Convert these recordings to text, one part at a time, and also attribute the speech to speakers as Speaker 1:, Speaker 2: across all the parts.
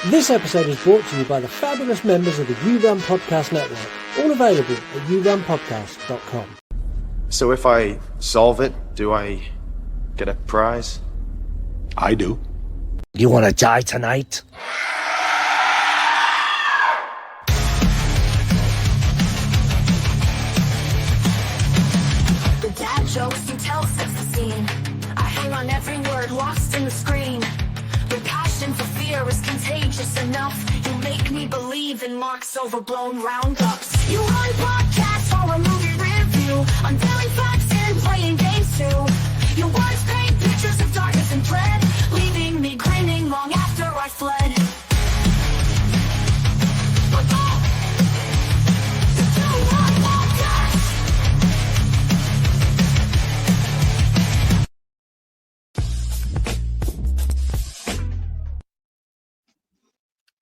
Speaker 1: This episode is brought to you by the fabulous members of the You Run Podcast Network, all available at yourunpodcast.com.
Speaker 2: So if I solve it, do I get a prize?
Speaker 3: I do.
Speaker 1: You want to die tonight?
Speaker 4: The dad jokes you tell sets the scene. I hang on every word lost in the screen. Your passion for fear is contagious enough. You make me believe in Mark's overblown roundups. You run podcasts for a movie review, unveiling facts and playing games too. Your words paint pictures of darkness and dread, leaving me grinning long after I fled.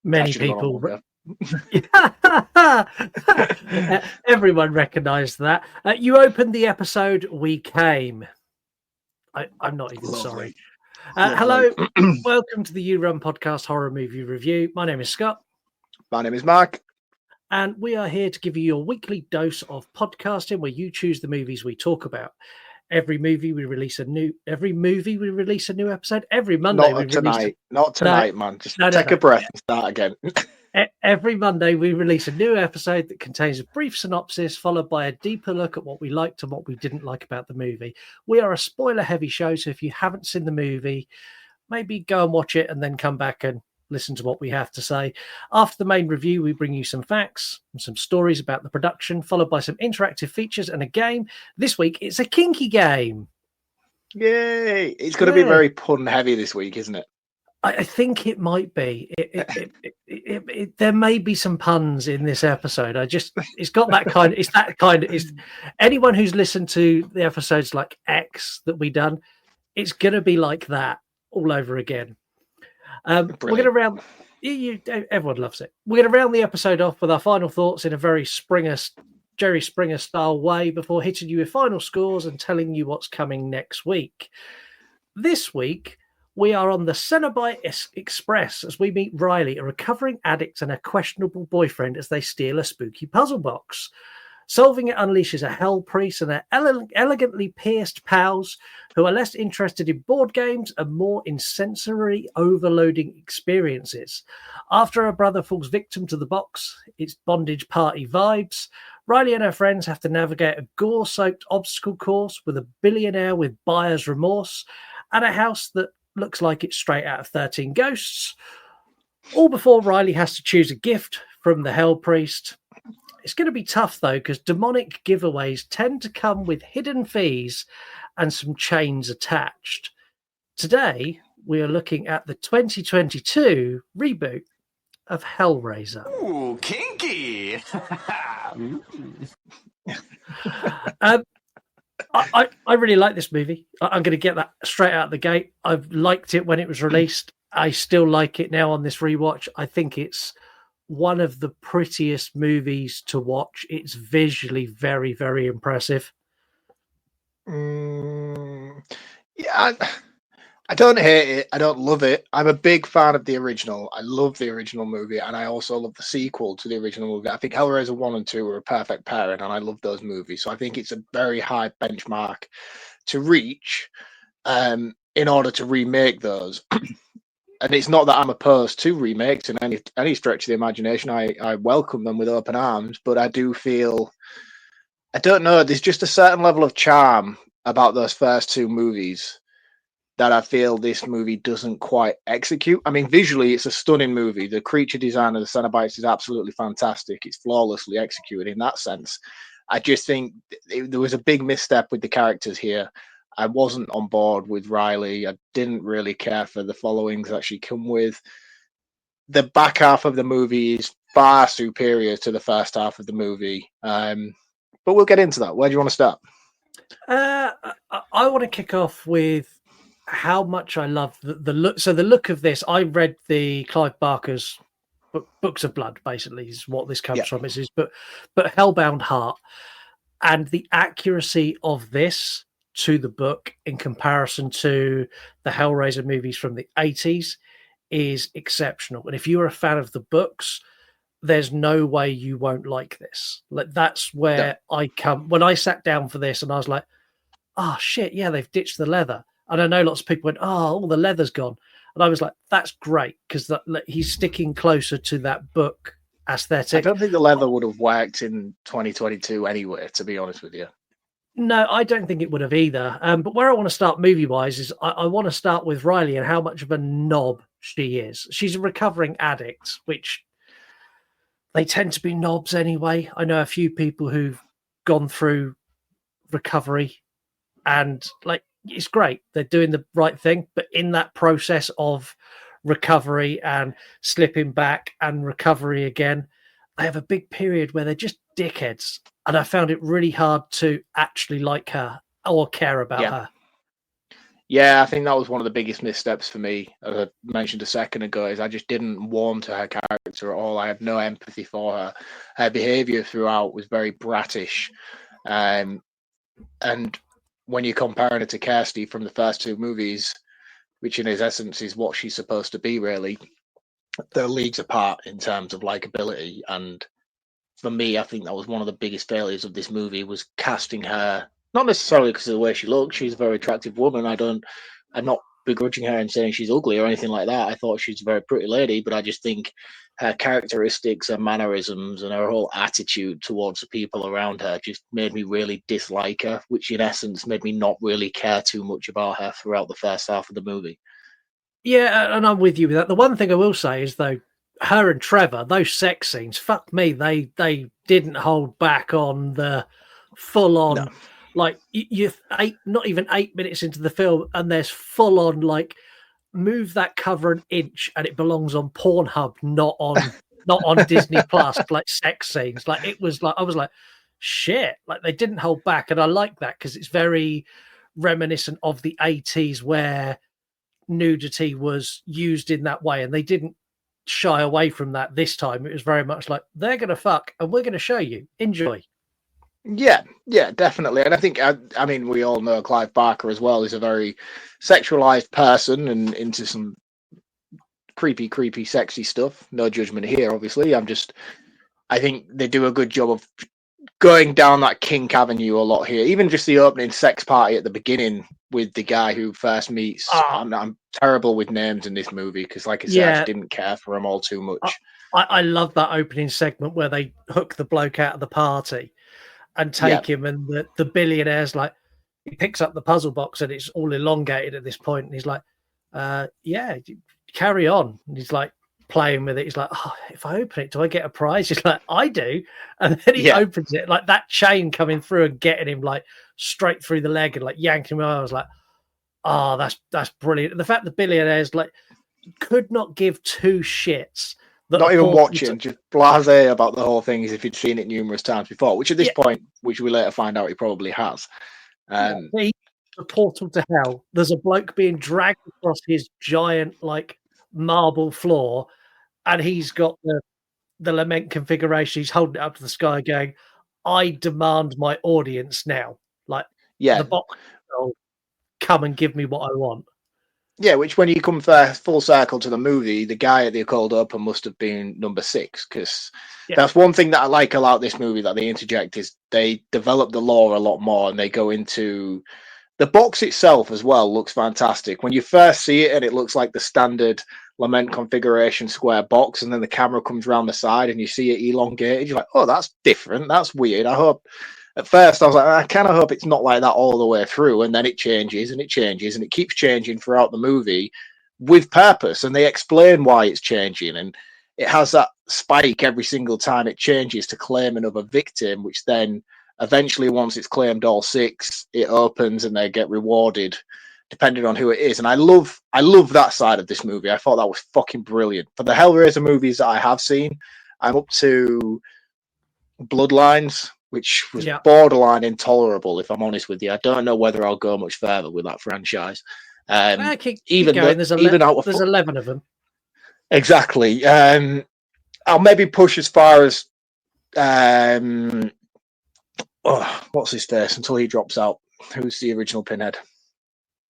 Speaker 1: Many people... Everyone recognised that. You opened the episode We Came. I'm not even sorry. Hello, welcome to the You Run Podcast Horror Movie Review. My name is Scott.
Speaker 3: My name is Mark.
Speaker 1: And we are here to give you your weekly dose of podcasting where you choose the movies we talk about. Every movie we release a new episode. Every Monday
Speaker 3: Not tonight, man. Just take a breath and start again.
Speaker 1: Every Monday we release a new episode that contains a brief synopsis followed by a deeper look at what we liked and what we didn't like about the movie. We are a spoiler heavy show, so if you haven't seen the movie, maybe go and watch it and then come back and listen to what we have to say. After the main review, we bring you some facts and some stories about the production, followed by some interactive features and a game. This week, it's a kinky game.
Speaker 3: Yay! It's going to be very pun heavy this week, isn't it?
Speaker 1: I think it might be. There may be some puns in this episode. It's got that kind. It's anyone who's listened to the episodes like X that we done. It's going to be like that all over again. We're going to round. Everyone loves it. We're going to round the episode off with our final thoughts in a very Jerry Springer style way before hitting you with final scores and telling you what's coming next week. This week, we are on the Cenobite Express as we meet Riley, a recovering addict, and a questionable boyfriend as they steal a spooky puzzle box. Solving it unleashes a hell priest and their elegantly pierced pals who are less interested in board games and more in sensory overloading experiences. After her brother falls victim to the box, it's bondage party vibes. Riley and her friends have to navigate a gore-soaked obstacle course with a billionaire with buyer's remorse and a house that looks like it's straight out of 13 Ghosts. All before Riley has to choose a gift from the hell priest. It's going to be tough, though, because demonic giveaways tend to come with hidden fees and some chains attached. Today, we are looking at the 2022 reboot of Hellraiser.
Speaker 5: Ooh, kinky!
Speaker 1: I really like this movie. I'm going to get that straight out of the gate. I've liked it when it was released. I still like it now on this rewatch. I think it's one of the prettiest movies to watch. It's visually very, very impressive.
Speaker 3: Yeah, I don't hate it. I don't love it. I'm a big fan of the original. I love the original movie, and I also love the sequel to the original movie. I think Hellraiser 1 and 2 are a perfect pairing, and I love those movies. So I think it's a very high benchmark to reach in order to remake those. And it's not that I'm opposed to remakes in any stretch of the imagination. I welcome them with open arms, but I do feel, I don't know, there's just a certain level of charm about those first two movies that I feel this movie doesn't quite execute. I mean, visually, it's a stunning movie. The creature design of the Cenobites is absolutely fantastic. It's flawlessly executed in that sense. I just think there was a big misstep with the characters here. I wasn't on board with Riley. I didn't really care for the followings that she come with. The back half of the movie is far superior to the first half of the movie. But we'll get into that. Where do you want to start?
Speaker 1: I want to kick off with how much I love the look. So the look of this, I read the Clive Barker's Books of Blood, basically, is what this comes from. It's but Hellbound Heart, and the accuracy of this to the book in comparison to the Hellraiser movies from the 80s is exceptional. And if you're a fan of the books, there's no way you won't like this. Like, that's where I come when I sat down for this, and I was like, oh shit, yeah, they've ditched the leather. And I know lots of people went, oh, all the leather's gone. And I was like, that's great, because he's sticking closer to that book aesthetic.
Speaker 3: I don't think the leather would have worked in 2022 anyway, to be honest with you.
Speaker 1: No, I don't think it would have either. But where I want to start movie-wise is I want to start with Riley and how much of a knob she is. She's a recovering addict, which they tend to be knobs anyway. I know a few people who've gone through recovery, and like, it's great. They're doing the right thing. But in that process of recovery and slipping back and recovery again, they have a big period where they're just dickheads. And I found it really hard to actually like her or care about her.
Speaker 3: Yeah, I think that was one of the biggest missteps for me, as I mentioned a second ago, is I just didn't warm to her character at all. I had no empathy for her. Her behaviour throughout was very brattish. And when you're comparing it to Kirsty from the first two movies, which in its essence is what she's supposed to be, really, they're leagues apart in terms of likability. And for me, I think that was one of the biggest failures of this movie, was casting her, not necessarily because of the way she looks. She's a very attractive woman. I'm not begrudging her and saying she's ugly or anything like that. I thought she's a very pretty lady, but I just think her characteristics, her mannerisms, and her whole attitude towards the people around her just made me really dislike her, which in essence made me not really care too much about her throughout the first half of the movie.
Speaker 1: Yeah, and I'm with you with that. The one thing I will say is, though, her and Trevor, those sex scenes, fuck me, they didn't hold back on the full on. No. Like, not even 8 minutes into the film, and there's full on, like, move that cover an inch and it belongs on Pornhub, not on Disney Plus, like sex scenes. Like, it was like, I was like, shit, like they didn't hold back. And I like that because it's very reminiscent of the 80s where nudity was used in that way, and they didn't shy away from that this time. It was very much like, they're going to fuck and we're going to show you. Enjoy.
Speaker 3: Yeah, definitely. And I think, I mean, we all know Clive Barker as well is a very sexualized person and into some creepy, sexy stuff. No judgment here, obviously. I think they do a good job of going down that kink avenue a lot here. Even just the opening sex party at the beginning with the guy who first meets. I'm terrible with names in this movie because, like I said, I didn't care for them all too much.
Speaker 1: I love that opening segment where they hook the bloke out of the party and take him, and the billionaire's like, he picks up the puzzle box and it's all elongated at this point, and he's like, carry on. And he's like playing with it. He's like, oh, if I open it, do I get a prize? He's like, I do. And then he opens it, like that chain coming through and getting him like straight through the leg and like yanking him out. I was like, oh, that's brilliant. And the fact the billionaire's like could not give two shits.
Speaker 3: Not even watching, just blasé about the whole thing as if he'd seen it numerous times before, which at this point, which we later find out he probably has.
Speaker 1: The portal to hell. There's a bloke being dragged across his giant, like, marble floor, and he's got the lament configuration. He's holding it up to the sky going, I demand my audience now. Like, the box will come and give me what I want.
Speaker 3: Yeah, which when you come full circle to the movie, the guy at the cold open must have been number 6, because that's one thing that I like about this movie that they interject is they develop the lore a lot more, and they go into the box itself as well. Looks fantastic when you first see it, and it looks like the standard lament configuration square box, and then the camera comes around the side and you see it elongated. You're like, oh, that's different. That's weird. I hope. At first, I was like, I kind of hope it's not like that all the way through. And then it changes and it changes and it keeps changing throughout the movie with purpose. And they explain why it's changing. And it has that spike every single time it changes to claim another victim, which then eventually, once it's claimed all 6, it opens and they get rewarded depending on who it is. And I love that side of this movie. I thought that was fucking brilliant. For the Hellraiser movies that I have seen, I'm up to Bloodlines, which was borderline intolerable, if I'm honest with you. I don't know whether I'll go much further with that franchise.
Speaker 1: Keep going. There's 11 of them.
Speaker 3: Exactly. I'll maybe push as far as what's his face until he drops out. Who's the original Pinhead?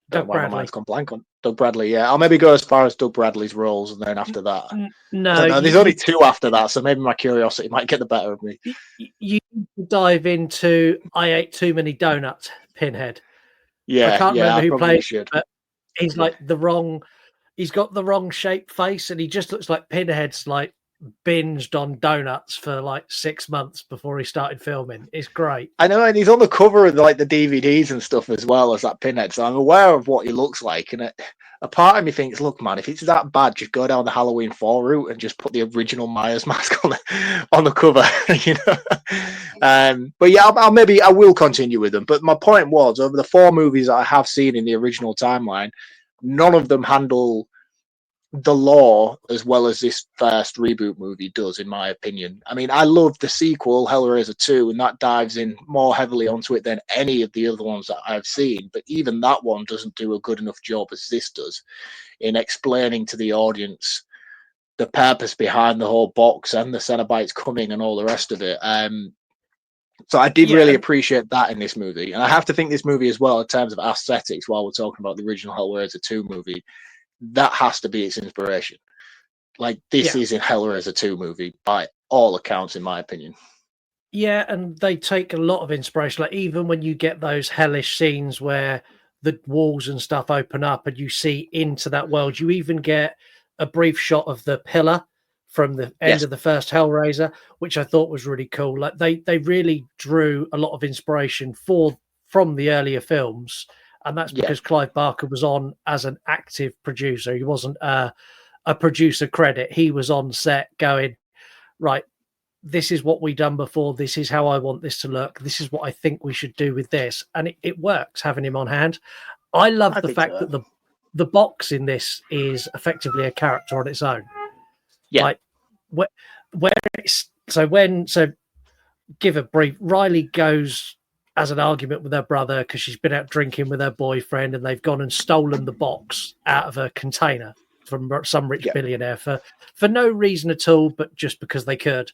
Speaker 3: Don't know
Speaker 1: Doug
Speaker 3: why my
Speaker 1: Bradley.
Speaker 3: mind's gone blank on Doug Bradley. Yeah, I'll maybe go as far as Doug Bradley's roles, and then after that, I
Speaker 1: No,
Speaker 3: don't know. There's only two after that, so maybe my curiosity might get the better of me.
Speaker 1: you dive into I ate too many donuts, Pinhead.
Speaker 3: Yeah,
Speaker 1: I can't remember who
Speaker 3: probably
Speaker 1: played,
Speaker 3: should.
Speaker 1: but he's like the wrong. He's got the wrong shaped face, and he just looks like Pinhead's like binged on donuts for like 6 months before he started filming. It's great.
Speaker 3: I know, and he's on the cover of like the DVDs and stuff as well as that Pinhead, so I'm aware of what he looks like. And a part of me thinks, look, man, if it's that bad, just go down the Halloween 4 route and just put the original Myers mask on the cover, you know. But yeah, I will continue with them. But my point was, over the 4 movies that I have seen in the original timeline, none of them handle the lore as well as this first reboot movie does, in my opinion. I mean, I love the sequel, Hellraiser 2, and that dives in more heavily onto it than any of the other ones that I've seen. But even that one doesn't do a good enough job as this does in explaining to the audience the purpose behind the whole box and the Cenobites coming and all the rest of it. So I did really appreciate that in this movie. And I have to think this movie as well, in terms of aesthetics, while we're talking about the original Hellraiser 2 movie, that has to be its inspiration. Like, this is a Hellraiser 2 movie by all accounts, in my opinion.
Speaker 1: Yeah, and they take a lot of inspiration. Like, even when you get those hellish scenes where the walls and stuff open up and you see into that world, you even get a brief shot of the pillar from the end of the first Hellraiser, which I thought was really cool. Like, they really drew a lot of inspiration from the earlier films. And that's because Clive Barker was on as an active producer. He wasn't a producer credit. He was on set going, right, this is what we've done before. This is how I want this to look. This is what I think we should do with this. And it works, having him on hand. I love the fact that the box in this is effectively a character on its own. Yeah. Like, where it's, so give a brief, Riley goes as an argument with her brother because she's been out drinking with her boyfriend, and they've gone and stolen the box out of a container from some rich billionaire for no reason at all, but just because they could.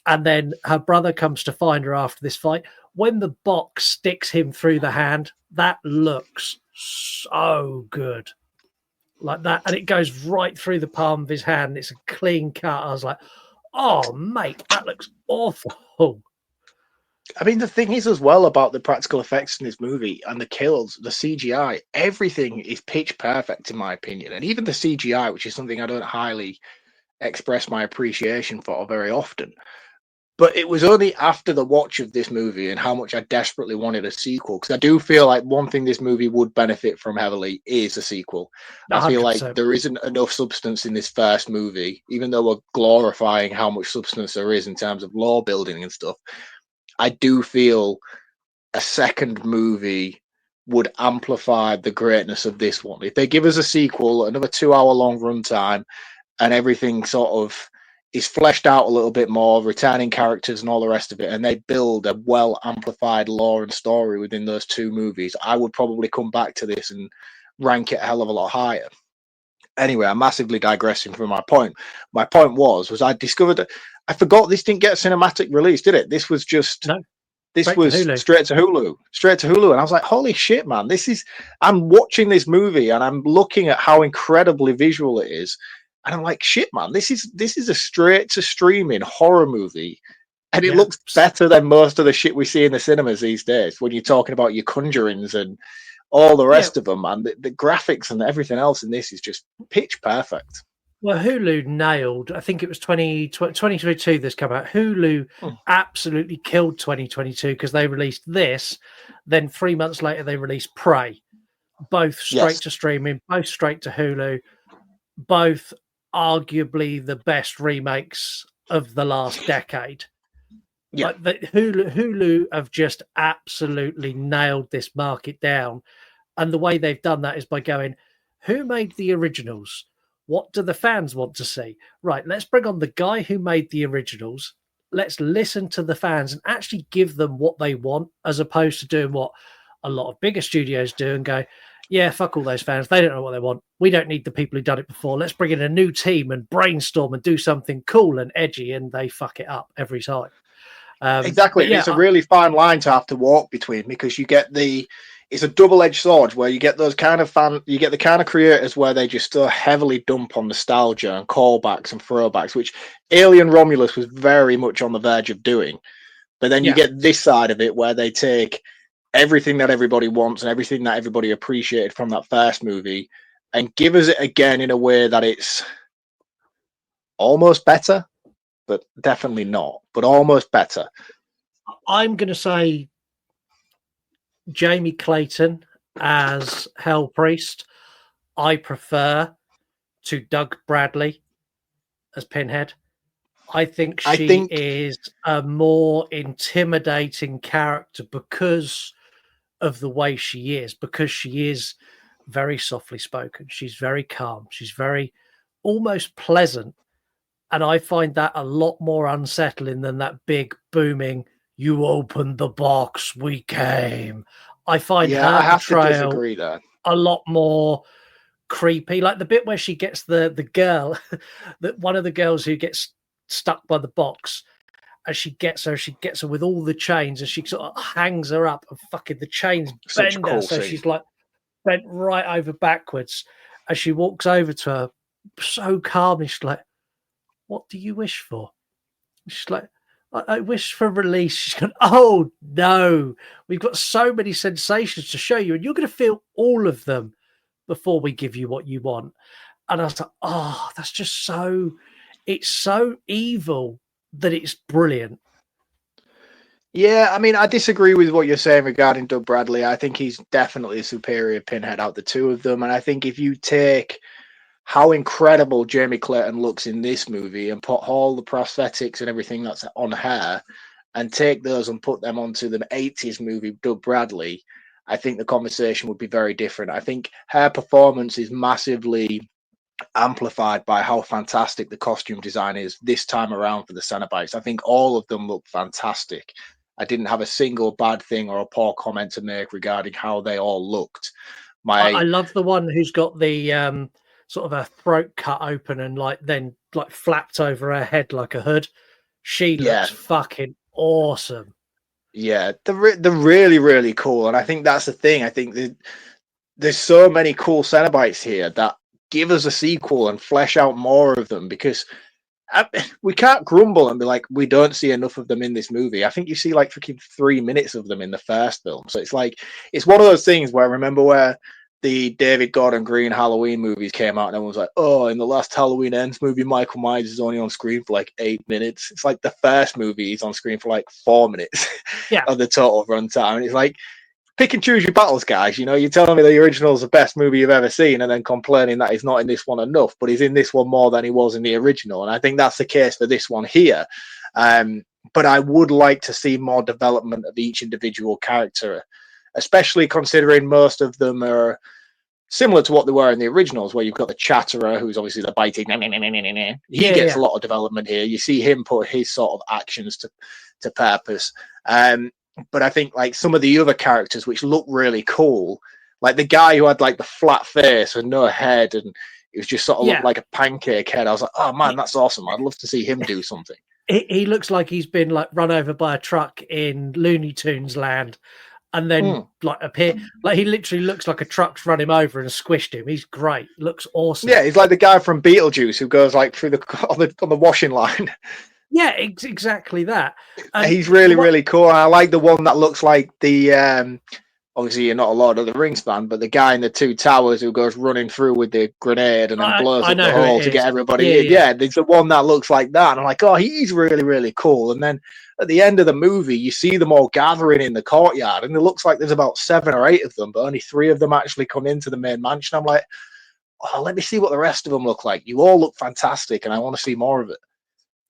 Speaker 1: And then her brother comes to find her after this fight. When the box sticks him through the hand, that looks so good. Like that. And it goes right through the palm of his hand. It's a clean cut. I was like, oh, mate, that looks awful.
Speaker 3: I mean, the thing is as well about the practical effects in this movie and the kills, the CGI, everything is pitch perfect in my opinion. And even the CGI, which is something I don't highly express my appreciation for very often. But it was only after the watch of this movie and how much I desperately wanted a sequel, because I do feel like one thing this movie would benefit from heavily is a sequel. 100%. I feel like there isn't enough substance in this first movie, even though we're glorifying how much substance there is in terms of lore building and stuff. I do feel a second movie would amplify the greatness of this one. If they give us a sequel, another 2-hour-long runtime, and everything sort of is fleshed out a little bit more, returning characters and all the rest of it, and they build a well-amplified lore and story within those 2 movies, I would probably come back to this and rank it a hell of a lot higher. Anyway, I'm massively digressing from my point. My point was I discovered that I forgot this didn't get a cinematic release, did it? This was just this was straight to Hulu. And I was like, holy shit, man, I'm watching this movie and I'm looking at how incredibly visual it is. And I'm like, shit, man, this is a straight to streaming horror movie. And it looks better than most of the shit we see in the cinemas these days when you're talking about your Conjurings and all the rest of them, and the graphics and everything else in this is just pitch perfect.
Speaker 1: Well, Hulu nailed, I think it was 2022 this came out. Hulu absolutely killed 2022 because they released this. Then 3 months later, they released Prey. Both straight to streaming, both straight to Hulu. Both arguably the best remakes of the last decade. Yeah. Like Hulu have just absolutely nailed this market down. And the way they've done that is by going, who made the originals? What do the fans want to see? Right, let's bring on the guy who made the originals. Let's listen to the fans and actually give them what they want, as opposed to doing what a lot of bigger studios do and go, yeah, fuck all those fans. They don't know what they want. We don't need the people who've done it before. Let's bring in a new team and brainstorm and do something cool and edgy, and they fuck it up every time.
Speaker 3: Exactly. It's a really fine line to have to walk between, because you get the it's a double-edged sword where you get those kind of you get the kind of creators where they just so heavily dump on nostalgia and callbacks and throwbacks, which Alien Romulus was very much on the verge of doing. But then you get this side of it where they take everything that everybody wants and everything that everybody appreciated from that first movie and give us it again in a way that it's almost better, but definitely not, but almost better.
Speaker 1: I'm going to say Jamie Clayton as Hell Priest. I prefer to Doug Bradley as Pinhead. I think she is a more intimidating character because of the way she is, because she is very softly spoken. She's very calm. She's very almost pleasant. And I find that a lot more unsettling than that big booming, you opened the box, we came. I find her portrayal a lot more creepy. Like the bit where she gets the girl, that one of the girls who gets stuck by the box, and she gets her with all the chains, and she sort of hangs her up, and fucking the chains bend her, so she's like bent right over backwards, and she walks over to her so calm, and she's like, what do you wish for? She's like, I wish for release. She's going, oh no, we've got so many sensations to show you, and you're going to feel all of them before we give you what you want. And I was like, oh, that's just so, it's so evil that it's brilliant.
Speaker 3: Yeah, I mean, I disagree with what you're saying regarding Doug Bradley. I think he's definitely a superior Pinhead out of the two of them. And I think if you take how incredible Jamie Clayton looks in this movie and put all the prosthetics and everything that's on her and take those and put them onto the 80s movie Doug Bradley, I think the conversation would be very different. I think her performance is massively amplified by how fantastic the costume design is this time around for the Cenobites. I think all of them look fantastic. I didn't have a single bad thing or a poor comment to make regarding how they all looked.
Speaker 1: I love the one who's got the sort of her throat cut open and then flapped over her head like a hood. She looks fucking awesome.
Speaker 3: Yeah, they're really, really cool. And I think that's the thing. I think there's so many cool Cenobites here that give us a sequel and flesh out more of them, because we can't grumble and be like, we don't see enough of them in this movie. I think you see like freaking 3 minutes of them in the first film. So it's like, it's one of those things where I remember where the David Gordon Green Halloween movies came out and everyone was like, oh, in the last Halloween Ends movie, Michael Myers is only on screen for like 8 minutes. It's like the first movie he's on screen for like 4 minutes of the total runtime. And it's like, pick and choose your battles, guys. You know, you're telling me the original is the best movie you've ever seen and then complaining that he's not in this one enough, but he's in this one more than he was in the original. And I think that's the case for this one here. But I would like to see more development of each individual character, especially considering most of them are similar to what they were in the originals, where you've got the Chatterer, who's obviously the biting. He gets a lot of development here. You see him put his sort of actions to purpose. But I think like some of the other characters, which look really cool, like the guy who had like the flat face and no head, and it was just sort of looked like a pancake head. I was like, oh man, that's awesome. I'd love to see him do something.
Speaker 1: He looks like he's been like run over by a truck in Looney Tunes land. And then appear, like he literally looks like a truck's run him over and squished him. He's great. Looks awesome. Yeah,
Speaker 3: he's like the guy from Beetlejuice who goes like through on the washing line.
Speaker 1: Yeah, exactly that.
Speaker 3: And he's really cool. I like the one that looks like the obviously you're not a Lord of the Rings fan, but the guy in the Two Towers who goes running through with the grenade and then blows up the hole to get everybody in. Yeah, there's the one that looks like that. And I'm like, oh, he's really cool. And then at the end of the movie, you see them all gathering in the courtyard, and it looks like there's about 7 or 8 of them, but only 3 of them actually come into the main mansion. I'm like, oh, let me see what the rest of them look like. You all look fantastic, and I want to see more of it.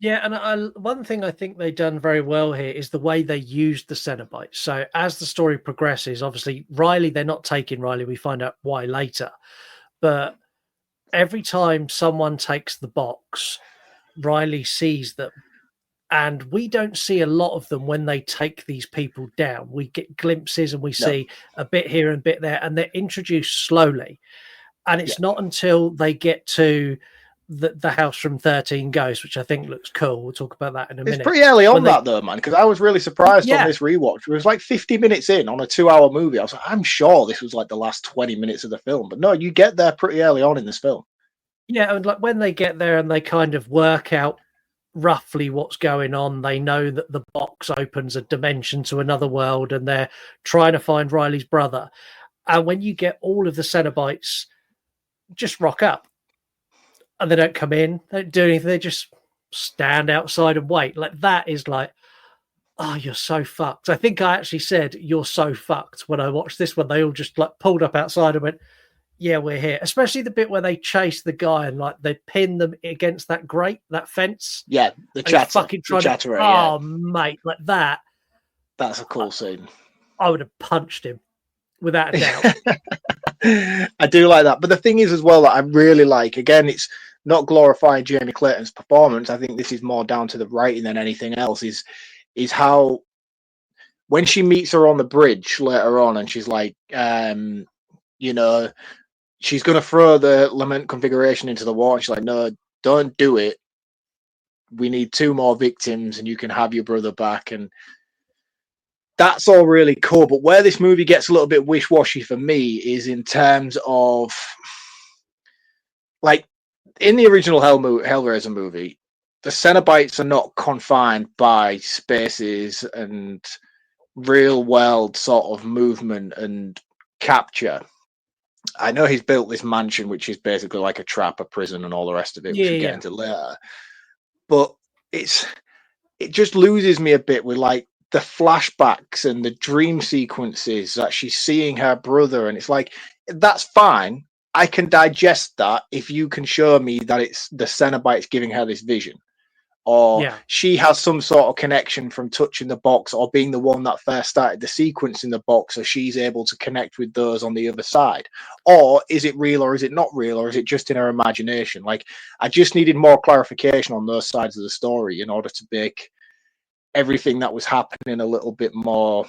Speaker 1: Yeah, and one thing I think they've done very well here is the way they used the Cenobites. So as the story progresses, obviously, Riley, they're not taking Riley. We find out why later. But every time someone takes the box, Riley sees them. And we don't see a lot of them when they take these people down. We get glimpses and we see a bit here and a bit there, and they're introduced slowly. And it's not until they get to the house from 13 Ghosts, which I think looks cool. We'll talk about that in a minute.
Speaker 3: It's pretty early on
Speaker 1: When they-
Speaker 3: that though, man, because I was really surprised on
Speaker 1: Yeah.
Speaker 3: this rewatch. It was like 50 minutes in on a 2-hour movie. I was like, I'm sure this was like the last 20 minutes of the film, but no, you get there pretty early on in this film.
Speaker 1: Yeah, and like when they get there and they kind of work out roughly what's going on, they know that the box opens a dimension to another world, and they're trying to find Riley's brother. And when you get all of the Cenobites just rock up, and they don't come in, they don't do anything, they just stand outside and wait. Like that is like, oh, you're so fucked. I think I actually said you're so fucked when I watched this one. They all just like pulled up outside and went, yeah, we're here. Especially the bit where they chase the guy and like they pin them against that grate, that fence.
Speaker 3: Yeah, the chatterer.
Speaker 1: Oh, mate, like that.
Speaker 3: That's a cool scene.
Speaker 1: I would have punched him without a doubt.
Speaker 3: I do like that. But the thing is as well that I really like, again, it's not glorifying Jamie Clayton's performance. I think this is more down to the writing than anything else, is how when she meets her on the bridge later on and she's like, you know, she's going to throw the lament configuration into the water. And she's like, no, don't do it. We need 2 more victims and you can have your brother back. And that's all really cool. But where this movie gets a little bit wish-washy for me is in terms of, like, in the original Hellraiser movie, the Cenobites are not confined by spaces and real-world sort of movement and capture. I know he's built this mansion, which is basically like a trap, a prison, and all the rest of it, which we'll get into later. But it just loses me a bit with like the flashbacks and the dream sequences that she's seeing her brother, and it's like, that's fine. I can digest that if you can show me that it's the Cenobites giving her this vision, or she has some sort of connection from touching the box or being the one that first started the sequence in the box, so she's able to connect with those on the other side. Or is it real or is it not real, or is it just in her imagination? Like, I just needed more clarification on those sides of the story in order to make everything that was happening a little bit more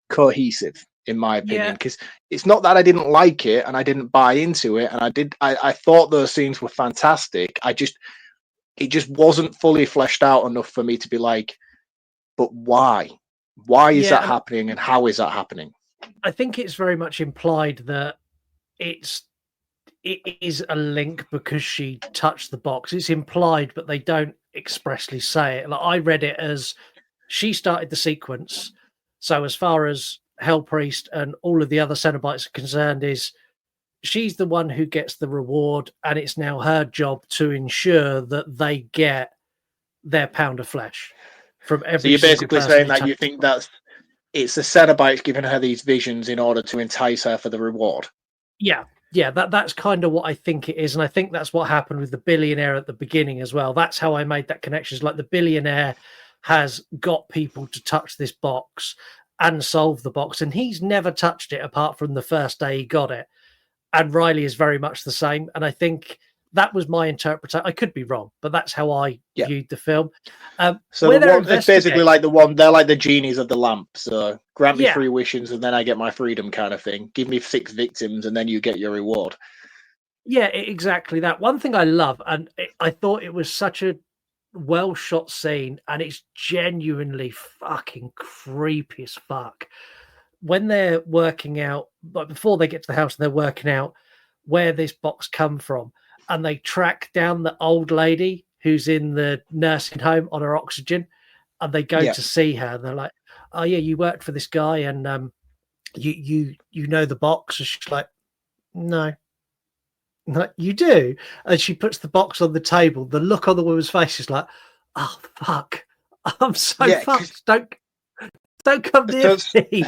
Speaker 3: cohesive, in my opinion. Because it's not that I didn't like it and I didn't buy into it, and I thought those scenes were fantastic. It just wasn't fully fleshed out enough for me to be like, but why? Why is that happening, and how is that happening?
Speaker 1: I think it's very much implied that it is a link because she touched the box. It's implied, but they don't expressly say it. Like, I read it as she started the sequence. So as far as Hell Priest and all of the other Cenobites are concerned, is she's the one who gets the reward, and it's now her job to ensure that they get their pound of flesh from every.
Speaker 3: So you're basically saying that you think it's the Cenobites giving her these visions in order to entice her for the reward.
Speaker 1: Yeah, that's kind of what I think it is, and I think that's what happened with the billionaire at the beginning as well. That's how I made that connection. It's like the billionaire has got people to touch this box and solve the box, and he's never touched it apart from the first day he got it. And Riley is very much the same. And I think that was my interpretation. I could be wrong, but that's how I viewed the film.
Speaker 3: So it's basically like they're like the genies of the lamp. So grant me 3 wishes and then I get my freedom, kind of thing. Give me 6 victims and then you get your reward.
Speaker 1: Yeah, exactly that. One thing I love, and I thought it was such a well shot scene, and it's genuinely fucking creepy as fuck. When they're working out, like before they get to the house, they're working out where this box come from, and they track down the old lady who's in the nursing home on her oxygen, and they go to see her. They're like, "Oh yeah, you worked for this guy, and you know the box." And she's like, "No, you do." And she puts the box on the table. The look on the woman's face is like, "Oh fuck, I'm so fucked. Don't come near me."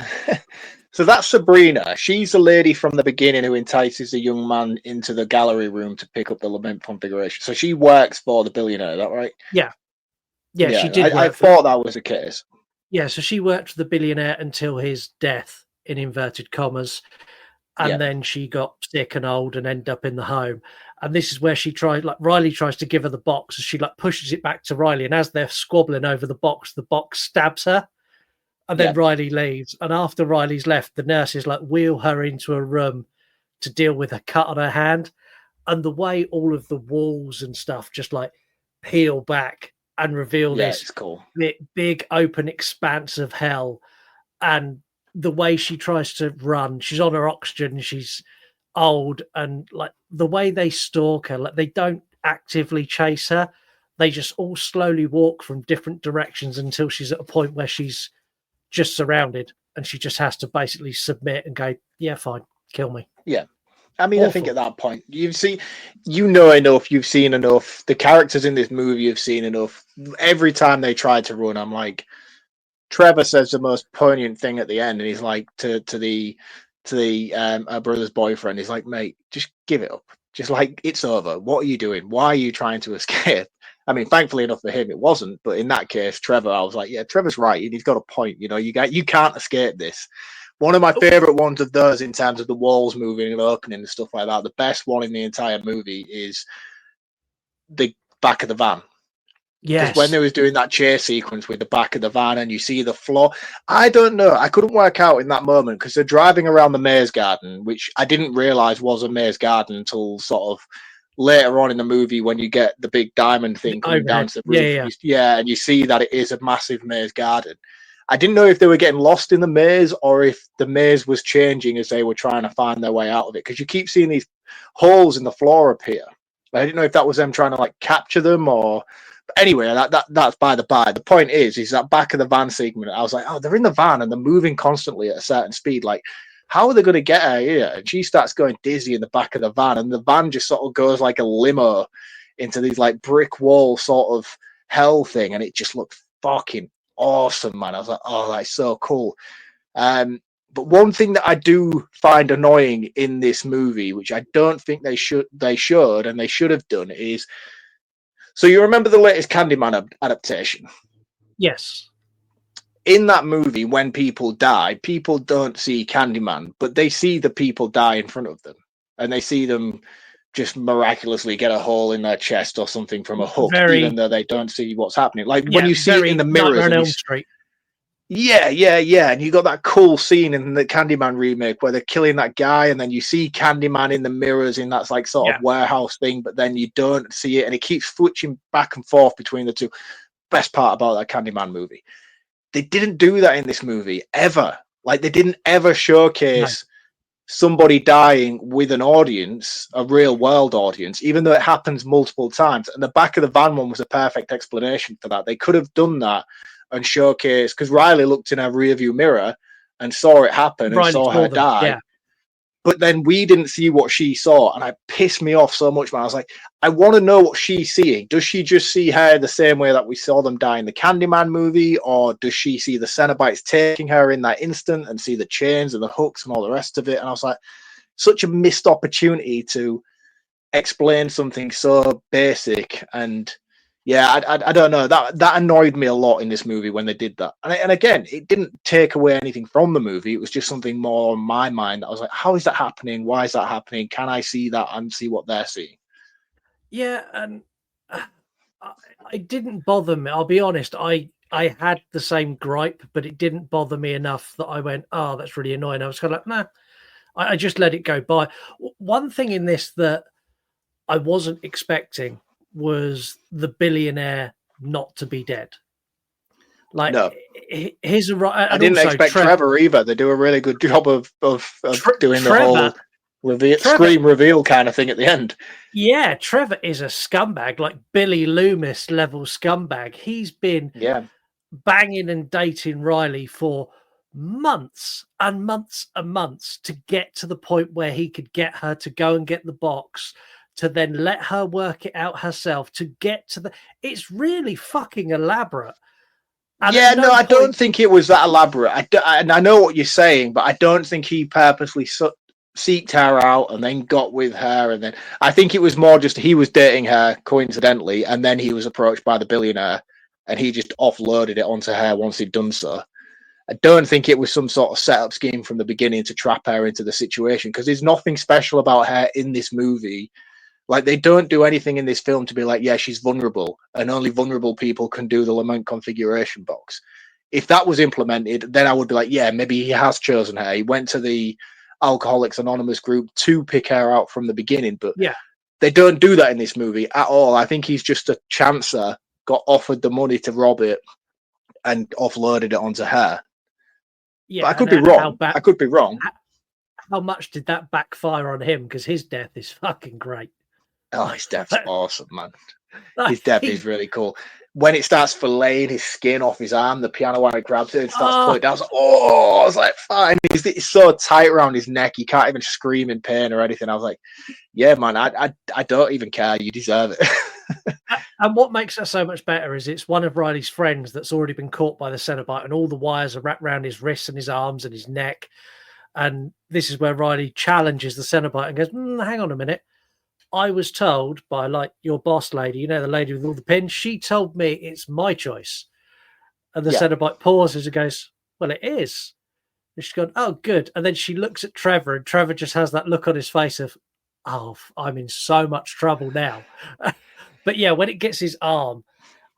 Speaker 3: So that's Sabrina. She's the lady from the beginning who entices the young man into the gallery room to pick up the lament configuration. So she works for the billionaire, is that right?
Speaker 1: Yeah, she did.
Speaker 3: I thought that was the case.
Speaker 1: Yeah, so she worked for the billionaire until his death, in inverted commas. And then she got sick and old and ended up in the home. And this is where she Riley tries to give her the box, and she pushes it back to Riley. And as they're squabbling over the box stabs her. And then Riley leaves. And after Riley's left, the nurses wheel her into a room to deal with a cut on her hand. and the way all of the walls and stuff just like peel back and reveal
Speaker 3: Yeah,
Speaker 1: this
Speaker 3: it's cool.
Speaker 1: big open expanse of hell, and the way she tries to run, she's on her oxygen, she's old, and like the way they stalk her, like they don't actively chase her, they just all slowly walk from different directions until she's at a point where she's just surrounded and she just has to basically submit and go, yeah, fine, kill me.
Speaker 3: Yeah. I mean,
Speaker 1: Awful.
Speaker 3: I think at that point, you know enough, you've seen enough. The characters in this movie have seen enough. Every time they try to run, I'm like, Trevor says the most poignant thing at the end, and he's like to her brother's boyfriend, he's like, mate, just give it up. Just like, it's over. What are you doing? Why are you trying to escape? I mean, thankfully enough for him, it wasn't. But in that case, Trevor, I was like, yeah, Trevor's right, and he's got a point. You know, you can't escape this. One of my favorite ones of those in terms of the walls moving and opening and stuff like that. The best one in the entire movie is the back of the van.
Speaker 1: Yes.
Speaker 3: Because when they was doing that chase sequence with the back of the van and you see the floor, I don't know. I couldn't work out in that moment because they're driving around the maze garden, which I didn't realize was a maze garden until sort of later on in the movie when you get the big diamond thing coming down to the roof. And you see that it is a massive maze garden. I didn't know if they were getting lost in the maze or if the maze was changing as they were trying to find their way out of it. Because you keep seeing these holes in the floor appear. I didn't know if that was them trying to like capture them or. But anyway, that's by the by. The point is that back of the van segment. I was like, oh, they're in the van and they're moving constantly at a certain speed. Like, how are they going to get her here? And she starts going dizzy in the back of the van, and the van just sort of goes like a limo into these like brick wall sort of hell thing, and it just looked fucking awesome, man. I was like, oh, that's so cool. But one thing that I do find annoying in this movie, which I don't think they should have done, is so you remember the latest Candyman adaptation?
Speaker 1: Yes.
Speaker 3: In that movie, when people die, people don't see Candyman, but they see the people die in front of them, and they see them just miraculously get a hole in their chest or something from a hook, even though they don't see what's happening. Like when you see it in the mirrors.
Speaker 1: Elm Street.
Speaker 3: Yeah. And you got that cool scene in the Candyman remake where they're killing that guy, and then you see Candyman in the mirrors in that like sort of warehouse thing, but then you don't see it, and it keeps switching back and forth between the two. Best part about that Candyman movie. They didn't do that in this movie ever. Like they didn't ever showcase somebody dying with an audience, a real world audience, even though it happens multiple times. And the back of the van one was a perfect explanation for that. They could have done that and showcased, because Riley looked in her rearview mirror and saw it happen and saw her die. Yeah. But then we didn't see what she saw, and it pissed me off so much, man. I was like, I want to know what she's seeing. Does she just see her the same way that we saw them die in the Candyman movie, or does she see the Cenobites taking her in that instant and see the chains and the hooks and all the rest of it? And I was like, such a missed opportunity to explain something so basic. And yeah, I don't know. That annoyed me a lot in this movie when they did that. And again, it didn't take away anything from the movie. It was just something more on my mind. I was like, how is that happening? Why is that happening? Can I see that and see what they're seeing?
Speaker 1: Yeah, and it didn't bother me. I'll be honest. I had the same gripe, but it didn't bother me enough that I went, oh, that's really annoying. I was kind of like, nah, I just let it go by. One thing in this that I wasn't expecting was the billionaire not to be dead. Like, no. I
Speaker 3: didn't expect Trevor either. They do a really good job of doing the whole scream reveal kind of thing at the end.
Speaker 1: Yeah, Trevor is a scumbag, like Billy Loomis level scumbag. He's been banging and dating Riley for months and months and months to get to the point where he could get her to go and get the box, to then let her work it out herself, to get to the... It's really fucking elaborate. And
Speaker 3: I don't think it was that elaborate. I know what you're saying, but I don't think he purposely seeked her out and then got with her. And then I think it was more just he was dating her coincidentally, and then he was approached by the billionaire, and he just offloaded it onto her once he'd done so. I don't think it was some sort of setup scheme from the beginning to trap her into the situation, because there's nothing special about her in this movie. Like, they don't do anything in this film to be like, yeah, she's vulnerable, and only vulnerable people can do the lament configuration box. If that was implemented, then I would be like, yeah, maybe he has chosen her. He went to the Alcoholics Anonymous group to pick her out from the beginning. But They don't do that in this movie at all. I think he's just a chancer, got offered the money to rob it and offloaded it onto her.
Speaker 1: Yeah,
Speaker 3: But I could
Speaker 1: and
Speaker 3: be wrong. I could be wrong.
Speaker 1: How much did that backfire on him? Because his death is fucking great.
Speaker 3: Oh, his death's awesome, man.
Speaker 1: Like,
Speaker 3: His death is really cool. When it starts filleting his skin off his arm, the piano wire grabs it and starts pulling it down. I was like, fine. It's so tight around his neck, he can't even scream in pain or anything. I was like, yeah, man, I don't even care. You deserve it.
Speaker 1: And what makes that so much better is it's one of Riley's friends that's already been caught by the Cenobite, and all the wires are wrapped around his wrists and his arms and his neck. And this is where Riley challenges the Cenobite and goes, hang on a minute. I was told by like your boss lady, you know, the lady with all the pins, she told me it's my choice. And the Cenobite pauses and goes, well, it is. And she's gone, oh, good. And then she looks at Trevor, and Trevor just has that look on his face of, oh, I'm in so much trouble now. But yeah, when it gets his arm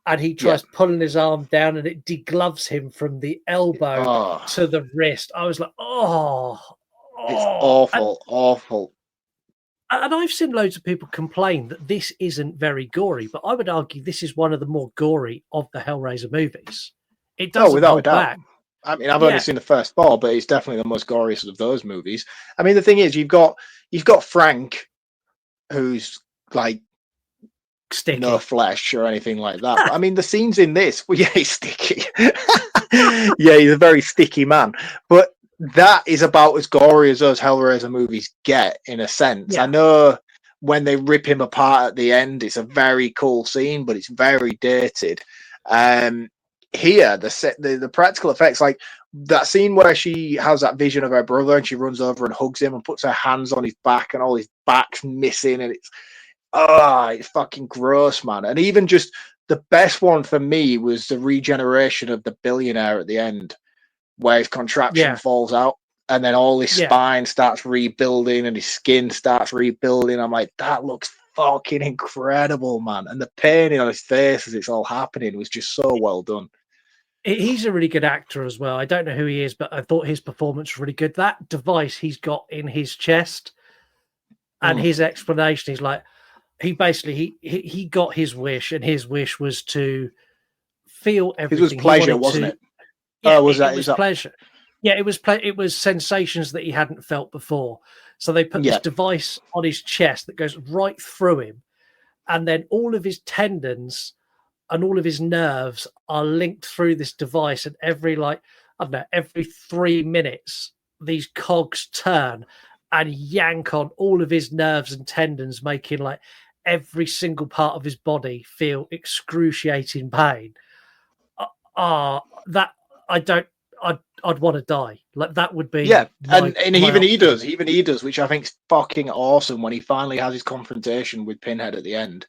Speaker 1: and he tries pulling his arm down and it degloves him from the elbow to the wrist, I was like,
Speaker 3: it's awful, awful.
Speaker 1: And I've seen loads of people complain that this isn't very gory, but I would argue this is one of the more gory of the Hellraiser movies. It doesn't
Speaker 3: without a doubt.
Speaker 1: Back.
Speaker 3: I mean, I've only seen the first 4, but it's definitely the most goriest of those movies. I mean, the thing is, you've got Frank, who's like
Speaker 1: sticky,
Speaker 3: no flesh or anything like that. But, I mean, the scenes in this, well, yeah, he's sticky. Yeah, he's a very sticky man. But that is about as gory as those Hellraiser movies get, in a sense. I know when they rip him apart at the end, it's a very cool scene, but it's very dated. Here, the practical effects, like that scene where she has that vision of her brother and she runs over and hugs him and puts her hands on his back and all his back's missing, and it's fucking gross, man. And even just the best one for me was the regeneration of the billionaire at the end, where his contraption falls out and then all his spine starts rebuilding and his skin starts rebuilding. I'm like, that looks fucking incredible, man. And the pain on his face as it's all happening was just so well done.
Speaker 1: He's a really good actor as well. I don't know who he is, but I thought his performance was really good. That device he's got in his chest and his explanation, he's like, he basically, he got his wish, and his wish was to feel everything.
Speaker 3: It was pleasure, wasn't it?
Speaker 1: Yeah, it was pleasure. Yeah, it was sensations that he hadn't felt before. So they put this device on his chest that goes right through him, and then all of his tendons and all of his nerves are linked through this device. And every 3 minutes, these cogs turn and yank on all of his nerves and tendons, making like every single part of his body feel excruciating pain. I'd want to die. Like that would be
Speaker 3: and even he does, which I think is fucking awesome when he finally has his confrontation with Pinhead at the end,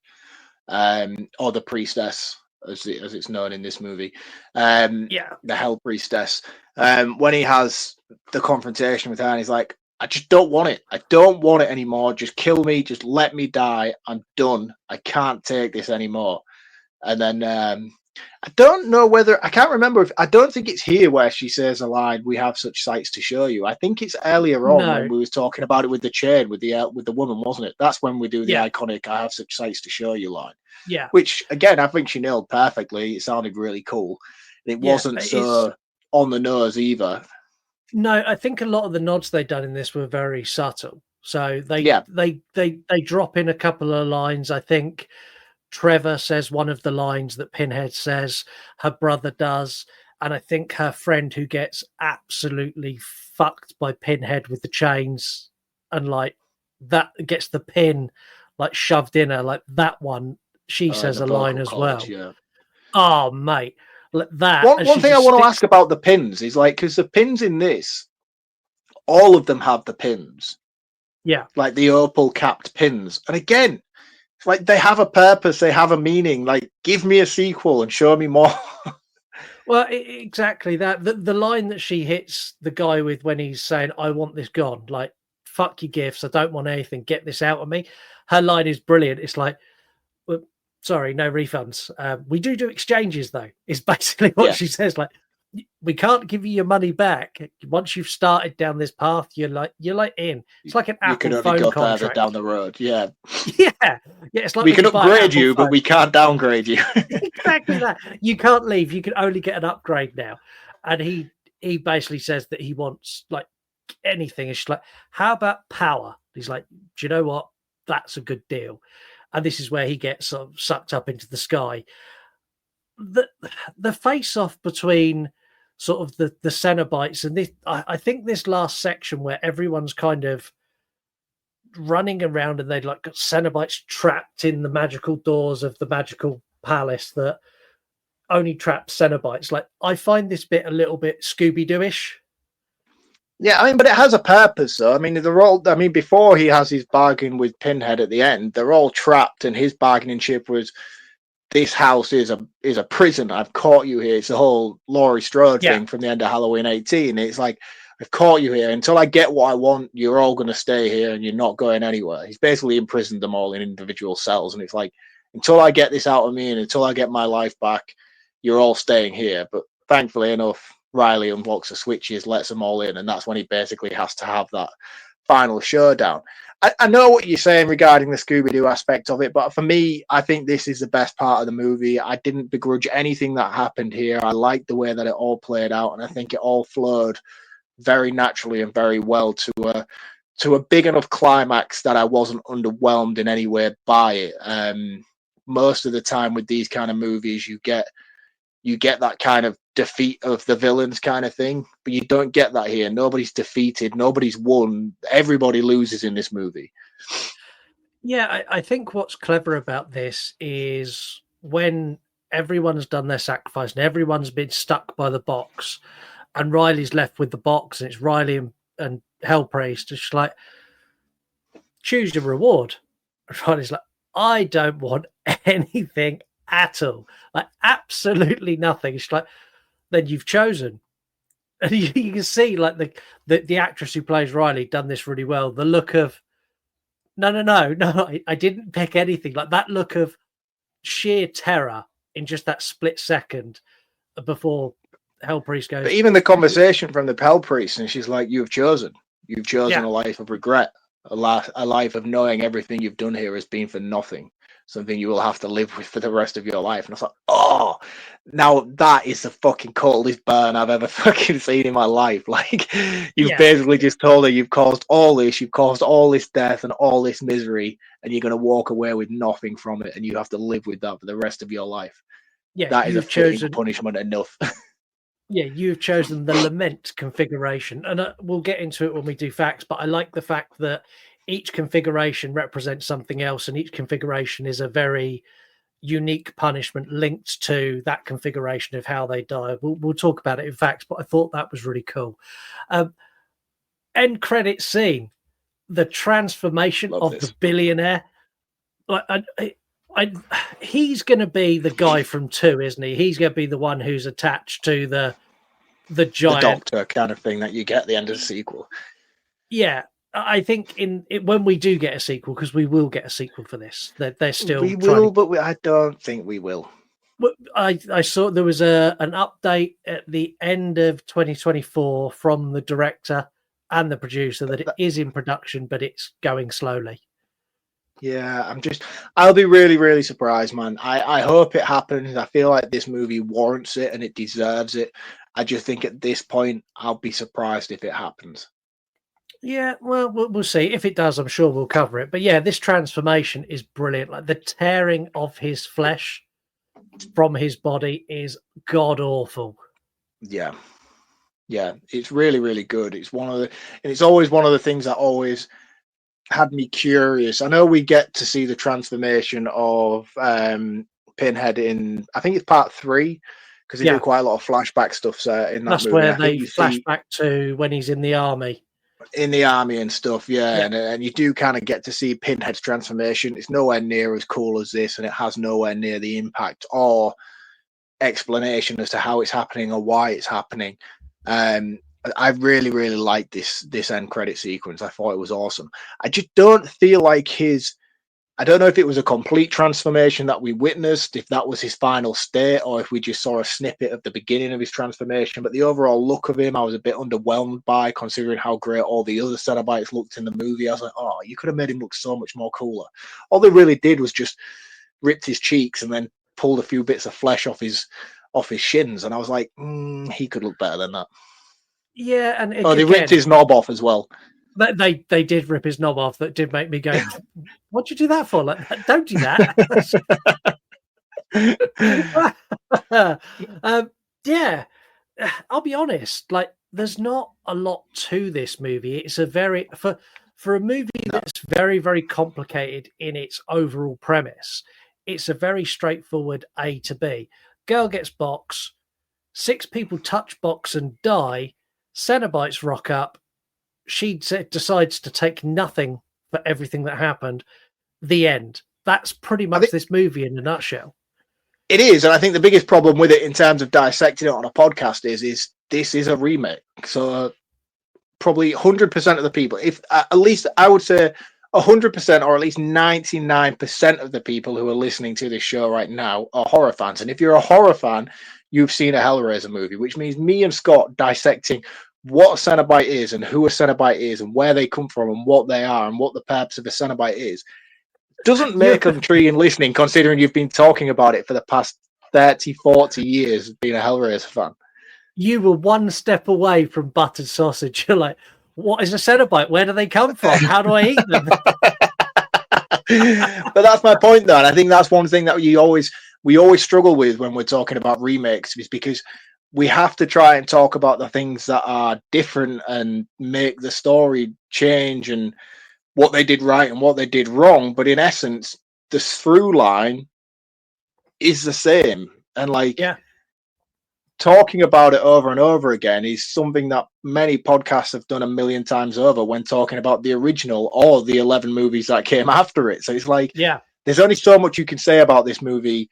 Speaker 3: or the priestess as it's known in this movie, the Hell Priestess. When he has the confrontation with her, and he's like, I just don't want it. I don't want it anymore. Just kill me. Just let me die. I'm done. I can't take this anymore. And then I don't know I can't remember I don't think it's here where she says a line, we have such sights to show you. I think it's earlier on when we was talking about it with the chain, with the woman, wasn't it? That's when we do the iconic I have such sights to show you line. Yeah. Which, again, I think she nailed perfectly. It sounded really cool. It wasn't so on the nose either.
Speaker 1: No, I think a lot of the nods they'd done in this were very subtle. So they drop in a couple of lines. I think Trevor says one of the lines that Pinhead says, her brother does, and I think her friend, who gets absolutely fucked by Pinhead with the chains and like that gets the pin like shoved in her, like that one, she says a line as well. Yeah. Oh, mate. That
Speaker 3: one thing I want to ask about the pins is like, because the pins in this, all of them have the pins, like the opal capped pins, and again, it's like they have a purpose, they have a meaning. Like, give me a sequel and show me more.
Speaker 1: Well, exactly that. The line that she hits the guy with when he's saying, I want this gone, like, fuck your gifts, I don't want anything, get this out of me. Her line is brilliant. It's like, sorry, no refunds. We do exchanges, though, is basically what she says. Like, we can't give you your money back. Once you've started down this path, you're like in. It's like an
Speaker 3: You can
Speaker 1: Apple
Speaker 3: only
Speaker 1: phone
Speaker 3: go further
Speaker 1: contract.
Speaker 3: down the road. Yeah.
Speaker 1: Yeah, it's like
Speaker 3: We
Speaker 1: when
Speaker 3: can
Speaker 1: you buy an
Speaker 3: upgrade
Speaker 1: Apple
Speaker 3: you, but
Speaker 1: phone.
Speaker 3: we can't downgrade you.
Speaker 1: Exactly that. You can't leave. You can only get an upgrade now. And he basically says that he wants like anything. It's like, how about power? He's like, do you know what? That's a good deal. And this is where he gets sort of sucked up into the sky. The face off between sort of the Cenobites and this, I think this last section where everyone's kind of running around and they'd like got Cenobites trapped in the magical doors of the magical palace that only trap Cenobites. Like, I find this bit a little bit Scooby-Doo-ish.
Speaker 3: Yeah, I mean, but it has a purpose, though. I mean, they're all. I mean, before he has his bargain with Pinhead at the end, they're all trapped, and his bargaining chip was, "This house is a prison. I've caught you here." It's the whole Laurie Strode thing from the end of Halloween 18. It's like, I've caught you here. Until I get what I want, you're all going to stay here, and you're not going anywhere. He's basically imprisoned them all in individual cells, and it's like, until I get this out of me, and until I get my life back, you're all staying here. But thankfully enough, Riley unlocks the switches, lets them all in, and that's when he basically has to have that final showdown. I know what you're saying regarding the Scooby-Doo aspect of it, but for me, I think this is the best part of the movie. I didn't begrudge anything that happened here. I liked the way that it all played out, and I think it all flowed very naturally and very well to a big enough climax that I wasn't underwhelmed in any way by it. Most of the time with these kind of movies, you get that kind of defeat of the villains kind of thing, but you don't get that here. Nobody's defeated, nobody's won, everybody loses in this movie.
Speaker 1: Yeah, I think what's clever about this is when everyone's done their sacrifice and everyone's been stuck by the box, and Riley's left with the box, and it's Riley and Hellpriest. It's like, choose your reward. And Riley's like, I don't want anything at all, like absolutely nothing. It's like, then you've chosen. And you can see like the actress who plays Riley done this really well. The look of no, I didn't pick anything. Like that look of sheer terror in just that split second before Hellpriest goes.
Speaker 3: But even the conversation from the Hellpriest, and she's like, you've chosen a life of regret, a life of knowing everything you've done here has been for nothing, something you will have to live with for the rest of your life. And I was like, oh, now that is the fucking coldest burn I've ever fucking seen in my life. Like, you've basically just told her you've caused all this death and all this misery, and you're going to walk away with nothing from it, and you have to live with that for the rest of your life.
Speaker 1: Yeah,
Speaker 3: that is a fitting punishment enough.
Speaker 1: Yeah, you've chosen the lament configuration, and we'll get into it when we do facts, but I like the fact that each configuration represents something else, and each configuration is a very unique punishment linked to that configuration of how they die. We'll talk about it in facts, but I thought that was really cool. End credit scene, the transformation of the billionaire. He's going to be the guy from 2, isn't he? He's going to be the one who's attached to the giant
Speaker 3: the doctor kind of thing that you get at the end of the sequel.
Speaker 1: Yeah, I think when we do get a sequel, because we will get a sequel for this, they're still
Speaker 3: but I don't think we will.
Speaker 1: I saw there was an update at the end of 2024 from the director and the producer that it is in production, but it's going slowly.
Speaker 3: Yeah, I'll be really, really surprised, man. I hope it happens. I feel like this movie warrants it and it deserves it. I just think at this point, I'll be surprised if it happens.
Speaker 1: Yeah, well, we'll see. If it does, I'm sure we'll cover it. But yeah, this transformation is brilliant. Like the tearing of his flesh from his body is god awful.
Speaker 3: Yeah, it's really, really good. It's always one of the things that always had me curious. I know we get to see the transformation of Pinhead in, I think it's part 3, because they do quite a lot of flashback stuff in that
Speaker 1: That's
Speaker 3: movie.
Speaker 1: where they flash back to when he's in the army.
Speaker 3: In the army and stuff, and you do kind of get to see Pinhead's transformation. It's nowhere near as cool as this, and it has nowhere near the impact or explanation as to how it's happening or why it's happening. I really, really liked this end credit sequence. I thought it was awesome. I just don't feel like his I don't know if it was a complete transformation that we witnessed, if that was his final state, or if we just saw a snippet of the beginning of his transformation. But the overall look of him, I was a bit underwhelmed by, considering how great all the other Cenobites looked in the movie. I was like, oh, you could have made him look so much more cooler. All they really did was just ripped his cheeks and then pulled a few bits of flesh off his shins. And I was like, he could look better than that.
Speaker 1: Yeah, and
Speaker 3: they ripped his knob off as well.
Speaker 1: They did rip his knob off. That did make me go, what'd you do that for? Like, don't do that. Yeah, I'll be honest. Like, there's not a lot to this movie. It's a very for a movie that's very, very complicated in its overall premise. It's a very straightforward A to B. Girl gets box. 6 people touch box and die. Cenobites rock up. She decides to take nothing for everything that happened. The end. That's pretty much this movie in a nutshell.
Speaker 3: It is, and I think the biggest problem with it in terms of dissecting it on a podcast is this is a remake. So probably 100% of the people, if at least I would say 100% or at least 99% of the people who are listening to this show right now are horror fans. And if you're a horror fan, you've seen a Hellraiser movie, which means me and Scott dissecting what a Cenobite is and who a Cenobite is and where they come from and what they are and what the purpose of a Cenobite is doesn't make intriguing listening, considering you've been talking about it for the past 30, 40 years being a Hellraiser fan.
Speaker 1: You were one step away from buttered sausage. You're like, what is a Cenobite? Where do they come from? How do I eat them?
Speaker 3: But that's my point, though. And I think that's one thing that we always struggle with when we're talking about remakes, is because we have to try and talk about the things that are different and make the story change and what they did right and what they did wrong. But in essence, the through line is the same. And talking about it over and over again is something that many podcasts have done a million times over when talking about the original or the 11 movies that came after it. So it's like, there's only so much you can say about this movie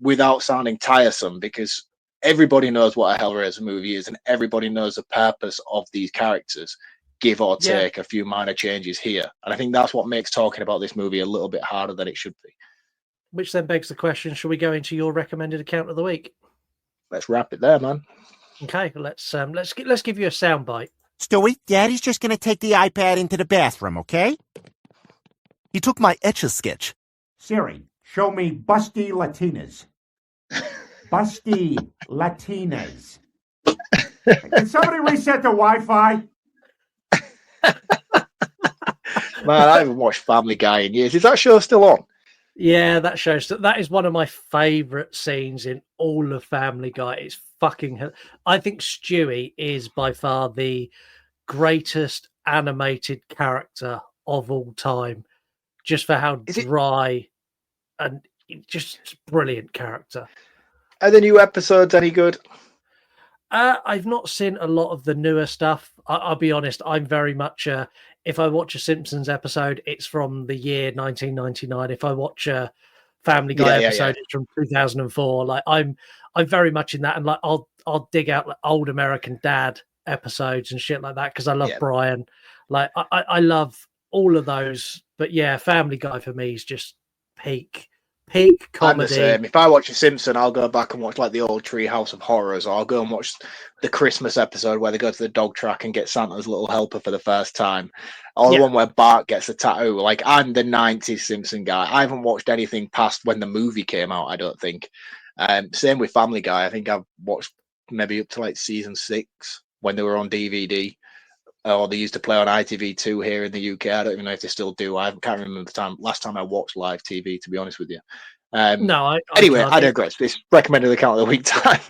Speaker 3: without sounding tiresome, because everybody knows what a Hellraiser movie is and everybody knows the purpose of these characters, give or take a few minor changes here. And I think that's what makes talking about this movie a little bit harder than it should be.
Speaker 1: Which then begs the question, should we go into your recommended account of the week?
Speaker 3: Let's wrap it there, man.
Speaker 1: Okay, let's give you a soundbite.
Speaker 6: Stewie, Daddy's just going to take the iPad into the bathroom, okay? He took my Etch-a-Sketch.
Speaker 7: Siri, show me busty Latinas. Busty Latinas. Can somebody reset the Wi-Fi?
Speaker 3: Man, I haven't watched Family Guy in years. Is that show still on?
Speaker 1: Yeah, that shows that is one of my favorite scenes in all of Family Guy. It's fucking. I think Stewie is by far the greatest animated character of all time, just for how dry and just brilliant character.
Speaker 3: Are the new episodes any good?
Speaker 1: I've not seen a lot of the newer stuff. I'll be honest. I'm very much if I watch a Simpsons episode, it's from the year 1999. If I watch a Family Guy episode, it's from 2004. Like I'm very much in that, and like I'll dig out like old American Dad episodes and shit like that because I love Brian. Like I love all of those. But yeah, Family Guy for me is just peak comedy.
Speaker 3: I'm the same. If I watch a Simpson, I'll go back and watch like the old Treehouse of Horrors, or I'll go and watch the Christmas episode where they go to the dog track and get Santa's little helper for the first time, or the one where Bart gets a tattoo. Like, I'm the 90s Simpson guy. I haven't watched anything past when the movie came out, I don't think. Same with Family Guy. I think I've watched maybe up to like season 6 when they were on DVD. Or they used to play on ITV2 here in the UK. I don't even know if they still do. I can't remember the last time I watched live TV, to be honest with you. Anyway, I digress. This recommended account of the week time.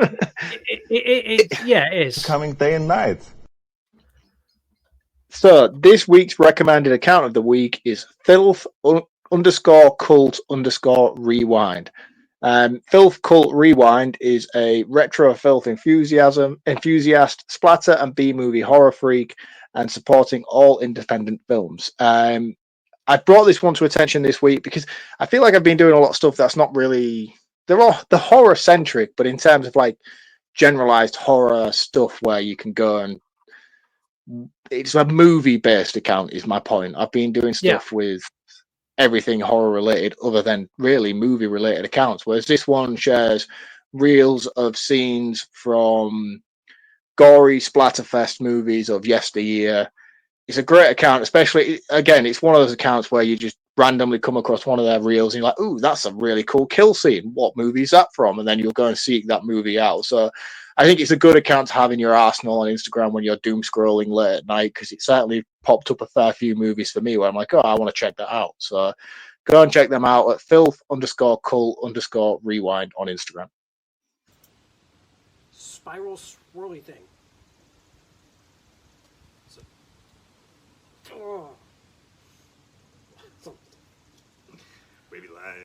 Speaker 1: it is.
Speaker 8: Coming day and night.
Speaker 3: So this week's recommended account of the week is filth_cult_rewind. Filth Cult Rewind is a retro filth enthusiast, splatter and B-movie horror freak, and supporting all independent films. I brought this one to attention this week because I feel like I've been doing a lot of stuff that's not really, they're horror centric, but in terms of like generalized horror stuff where you can go and it's a movie based account is my point. I've been doing stuff with everything horror related other than really movie related accounts, whereas this one shares reels of scenes from gory splatterfest movies of yesteryear. It's a great account, especially, again, it's one of those accounts where you just randomly come across one of their reels and you're like, ooh, that's a really cool kill scene. What movie is that from? And then you'll go and seek that movie out. So I think it's a good account to have in your arsenal on Instagram when you're doom scrolling late at night, because it certainly popped up a fair few movies for me where I'm like, oh, I want to check that out. So go and check them out at filth_cult_rewind on Instagram.
Speaker 1: Spiral swirly thing.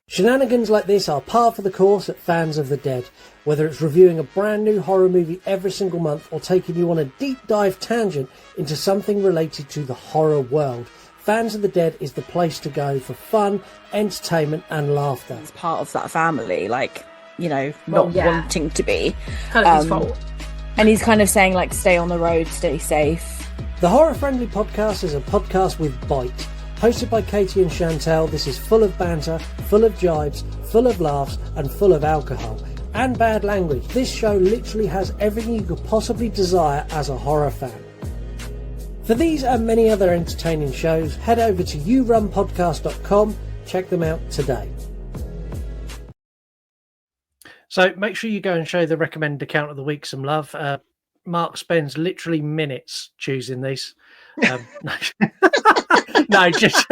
Speaker 1: Shenanigans like this are par for the course at Fans of the Dead. Whether it's reviewing a brand new horror movie every single month or taking you on a deep dive tangent into something related to the horror world, Fans of the Dead is the place to go for fun, entertainment and laughter.
Speaker 8: It's part of that family, like, you know, not wanting to be.
Speaker 9: Kind of his fault.
Speaker 8: And he's kind of saying, like, stay on the road, stay safe.
Speaker 1: The Horror Friendly Podcast is a podcast with bite. Hosted by Katie and Chantel, this is full of banter, full of jibes, full of laughs, and full of alcohol. And bad language. This show literally has everything you could possibly desire as a horror fan. For these and many other entertaining shows, head over to yourunpodcast.com. Check them out today. So make sure you go and show the recommended account of the week some love. Mark spends literally minutes choosing these. No, just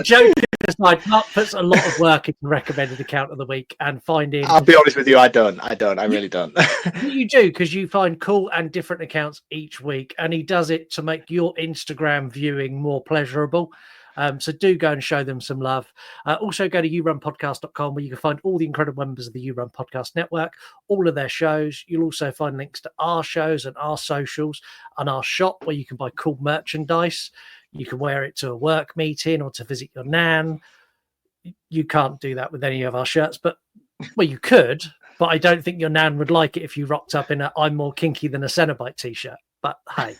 Speaker 1: joking aside, Mark puts a lot of work into the recommended account of the week and finding.
Speaker 3: I'll be honest with you, I don't. I really don't.
Speaker 1: You do, because you find cool and different accounts each week, and he does it to make your Instagram viewing more pleasurable. So do go and show them some love. Also go to yourunpodcast.com, where you can find all the incredible members of the You Run Podcast Network, all of their shows. You'll also find links to our shows and our socials and our shop, where you can buy cool merchandise. You can wear it to a work meeting or to visit your nan. You can't do that with any of our shirts, but well, you could, but I don't think your nan would like it if you rocked up in a I'm more kinky than a Cenobite t-shirt. But hey,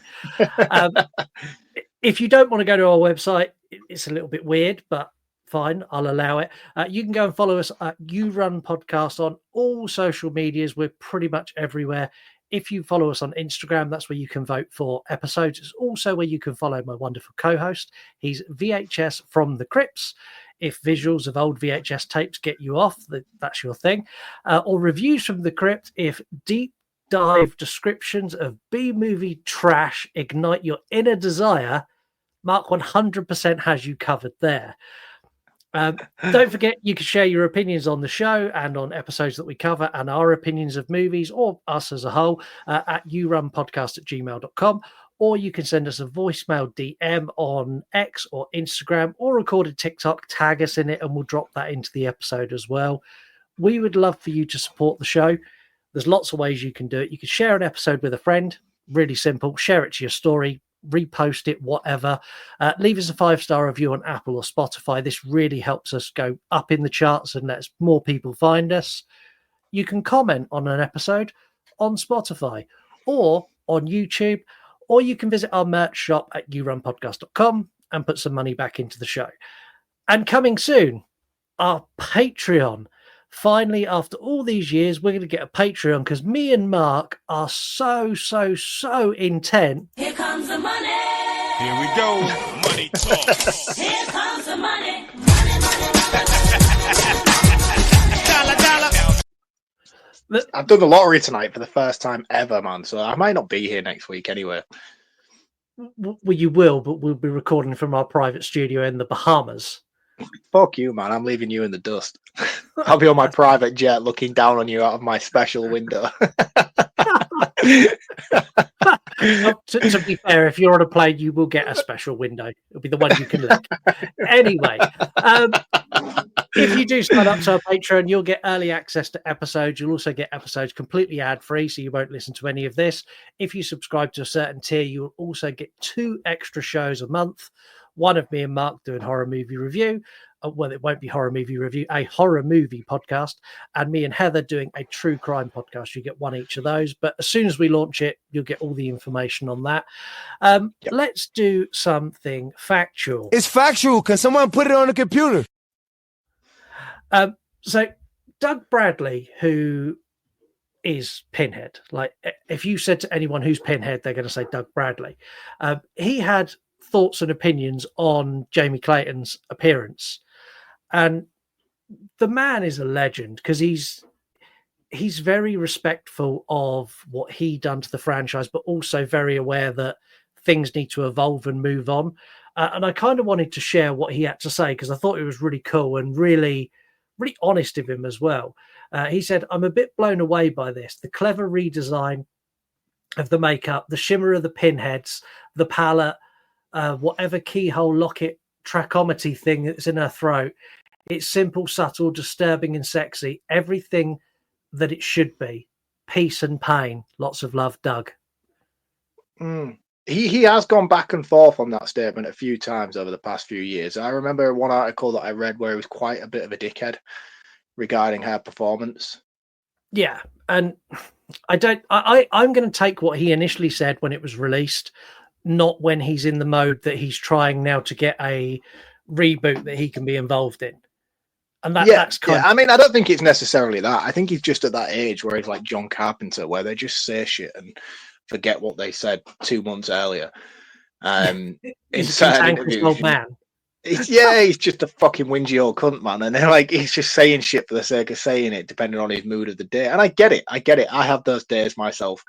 Speaker 1: if you don't want to go to our website, it's a little bit weird, but fine, I'll allow it. You can go and follow us at You Run Podcast on all social medias. We're pretty much everywhere. If you follow us on Instagram, that's where you can vote for episodes. It's also where you can follow my wonderful co-host. He's VHS from the Crypts. If visuals of old VHS tapes get you off, that's your thing. Or reviews from the Crypt, if deep dive descriptions of B-movie trash ignite your inner desire, Mark 100% has you covered there. Don't forget, you can share your opinions on the show and on episodes that we cover, and our opinions of movies or us as a whole at yourunpodcast@gmail.com, or you can send us a voicemail DM on X or Instagram, or record a TikTok, tag us in it, and we'll drop that into the episode as well. We would love for you to support the show. There's lots of ways you can do it. You can share an episode with a friend, really simple. Share it to your story, repost it, whatever. Leave us a 5-star review on Apple or Spotify. This really helps us go up in the charts and lets more people find us. You can comment on an episode on Spotify or on YouTube, or you can visit our merch shop at yourunpodcast.com and put some money back into the show. And coming soon, our Patreon. Finally, after all these years, we're going to get a Patreon, because me and Mark are so intent.
Speaker 4: Here comes the money.
Speaker 5: Here we go. Money talk.
Speaker 4: Here comes the money.
Speaker 3: I've done the lottery tonight for the first time ever, man. So I might not be here next week anyway.
Speaker 1: Well, you will, but we'll be recording from our private studio in the Bahamas.
Speaker 3: Fuck you, man. I'm leaving you in the dust. I'll be on my private jet looking down on you out of my special window.
Speaker 1: To be fair, if you're on a plane, you will get a special window. It'll be the one you can lick. Anyway, if you do sign up to our Patreon, you'll get early access to episodes. You'll also get episodes completely ad-free, so you won't listen to any of this. If you subscribe to a certain tier, you'll also get 2 extra shows a month. one of me and Mark doing horror movie review. Well, it won't be horror movie review, a horror movie podcast, and me and Heather doing a true crime podcast. You get one each of those, but as soon as we launch it, you'll get all the information on that. Let's do something factual.
Speaker 9: It's factual. Can someone put it on the computer?
Speaker 1: So Doug Bradley, who is Pinhead, like if you said to anyone who's Pinhead, they're going to say Doug Bradley. He had thoughts and opinions on Jamie Clayton's appearance, and the man is a legend because he's very respectful of what he done to the franchise, but also very aware that things need to evolve and move on. And I kind of wanted to share what he had to say because I thought it was really cool and really honest of him as well. He said, "I'm a bit blown away by this. The clever redesign of the makeup, the shimmer of the pinheads, the palette, whatever keyhole locket trachometry thing that's in her throat. It's simple, subtle, disturbing, and sexy. Everything that it should be. Peace and pain. Lots of love, Doug."
Speaker 3: He has gone back and forth on that statement a few times over the past few years. I remember one article that I read where he was quite a bit of a dickhead regarding her performance.
Speaker 1: Yeah, and I'm going to take what he initially said when it was released, not when he's in the mode that he's trying now to get a reboot that he can be involved in. And that's kind of...
Speaker 3: I mean, I don't think it's necessarily that. I think he's just at that age where he's like John Carpenter, where they just say shit and forget what they said 2 months earlier.
Speaker 1: He's an old man.
Speaker 3: He's just a fucking whingy old cunt, man. And then like he's just saying shit for the sake of saying it, depending on his mood of the day. And I get it. I have those days myself.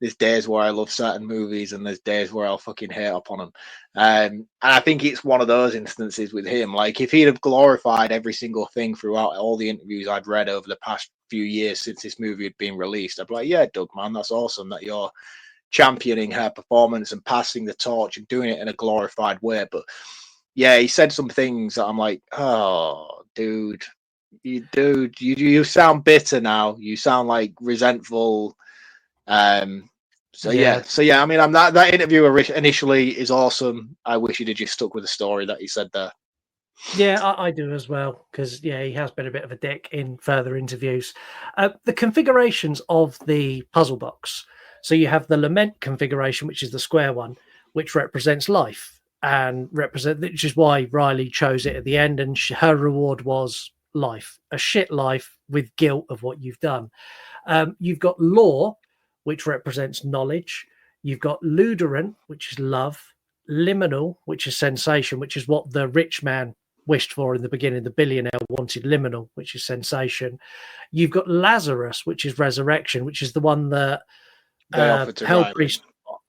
Speaker 3: There's days where I love certain movies, and there's days where I'll fucking hate up on them. And I think it's one of those instances with him. Like if he'd have glorified every single thing throughout all the interviews I'd read over the past few years since this movie had been released, I'd be like, yeah, Doug, man, that's awesome that you're championing her performance and passing the torch and doing it in a glorified way. But yeah, he said some things that I'm like, oh, dude, you sound bitter now. You sound like resentful. So yeah. I mean, that interview initially is awesome. I wish he'd have just stuck with the story that he said there.
Speaker 1: Yeah, I do as well, because he has been a bit of a dick in further interviews. The configurations of the puzzle box. So you have the lament configuration, which is the square one, which represents life, which is why Riley chose it at the end, and her reward was life, a shit life with guilt of what you've done. You've got law, which represents knowledge. You've got luderant, which is love. Liminal, which is sensation, which is what the rich man wished for in the beginning. The billionaire wanted liminal, which is sensation. You've got Lazarus, which is resurrection, which is the one that Hellpriest,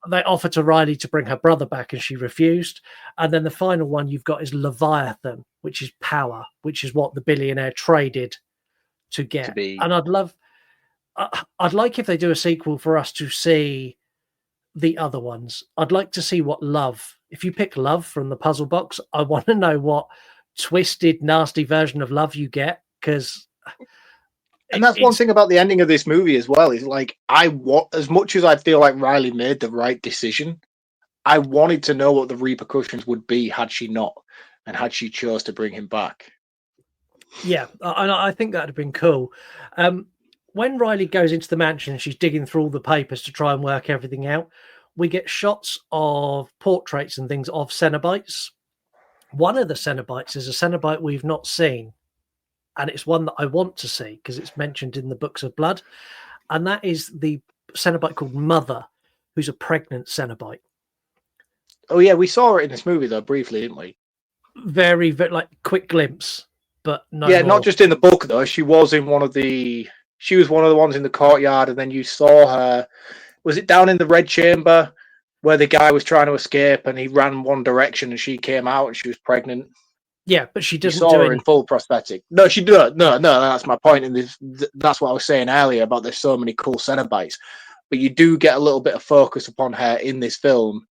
Speaker 1: they offered to Riley to bring her brother back, and she refused. And then the final one you've got is Leviathan, which is power, which is what the billionaire traded to get. And I'd like if they do a sequel for us to see the other ones. I'd like to see what love, if you pick love from the puzzle box, I want to know what twisted, nasty version of love you get, because...
Speaker 3: And that's one thing about the ending of this movie as well, is like, as much as I feel like Riley made the right decision, I wanted to know what the repercussions would be had she not, and had she chose to bring him back.
Speaker 1: Yeah, and I think that'd have been cool. When Riley goes into the mansion and she's digging through all the papers to try and work everything out, we get shots of portraits and things of Cenobites. One of the Cenobites is a Cenobite we've not seen, and it's one that I want to see because it's mentioned in the Books of Blood, and that is the Cenobite called Mother, who's a pregnant Cenobite.
Speaker 3: Oh yeah, we saw it in this movie though, briefly, didn't we?
Speaker 1: Very, very like quick glimpse, but no.
Speaker 3: Yeah,
Speaker 1: more.
Speaker 3: Not just in the book though. She was one of the ones in the courtyard, and then you saw her. Was it down in the Red Chamber where the guy was trying to escape and he ran one direction and she came out and she was pregnant?
Speaker 1: Yeah, but she doesn't.
Speaker 3: You saw her in full prosthetic. No, she did. No. That's my point. In this, that's what I was saying earlier about there's so many cool Cenobites, but you do get a little bit of focus upon her in this film,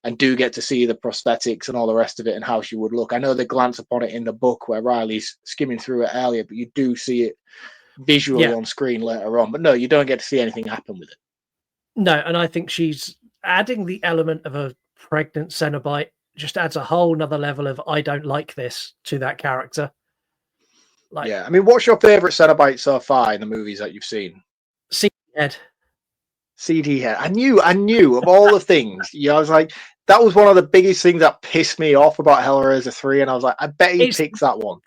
Speaker 3: and do get to see the prosthetics and all the rest of it and how she would look. I know they glance upon it in the book where Riley's skimming through it earlier, but you do see it visually on screen later on. But no, you don't get to see anything happen with it. No,
Speaker 1: and I think she's adding the element of a pregnant Cenobite. just adds a whole nother level of I don't like this to that character. Like,
Speaker 3: yeah, I mean, what's your favorite Cenobite so far in the movies that you've seen?
Speaker 1: CD head.
Speaker 3: CD head. I knew of all the things. Yeah, I was like, that was one of the biggest things that pissed me off about Hellraiser 3, and I was like, I bet he picks that one.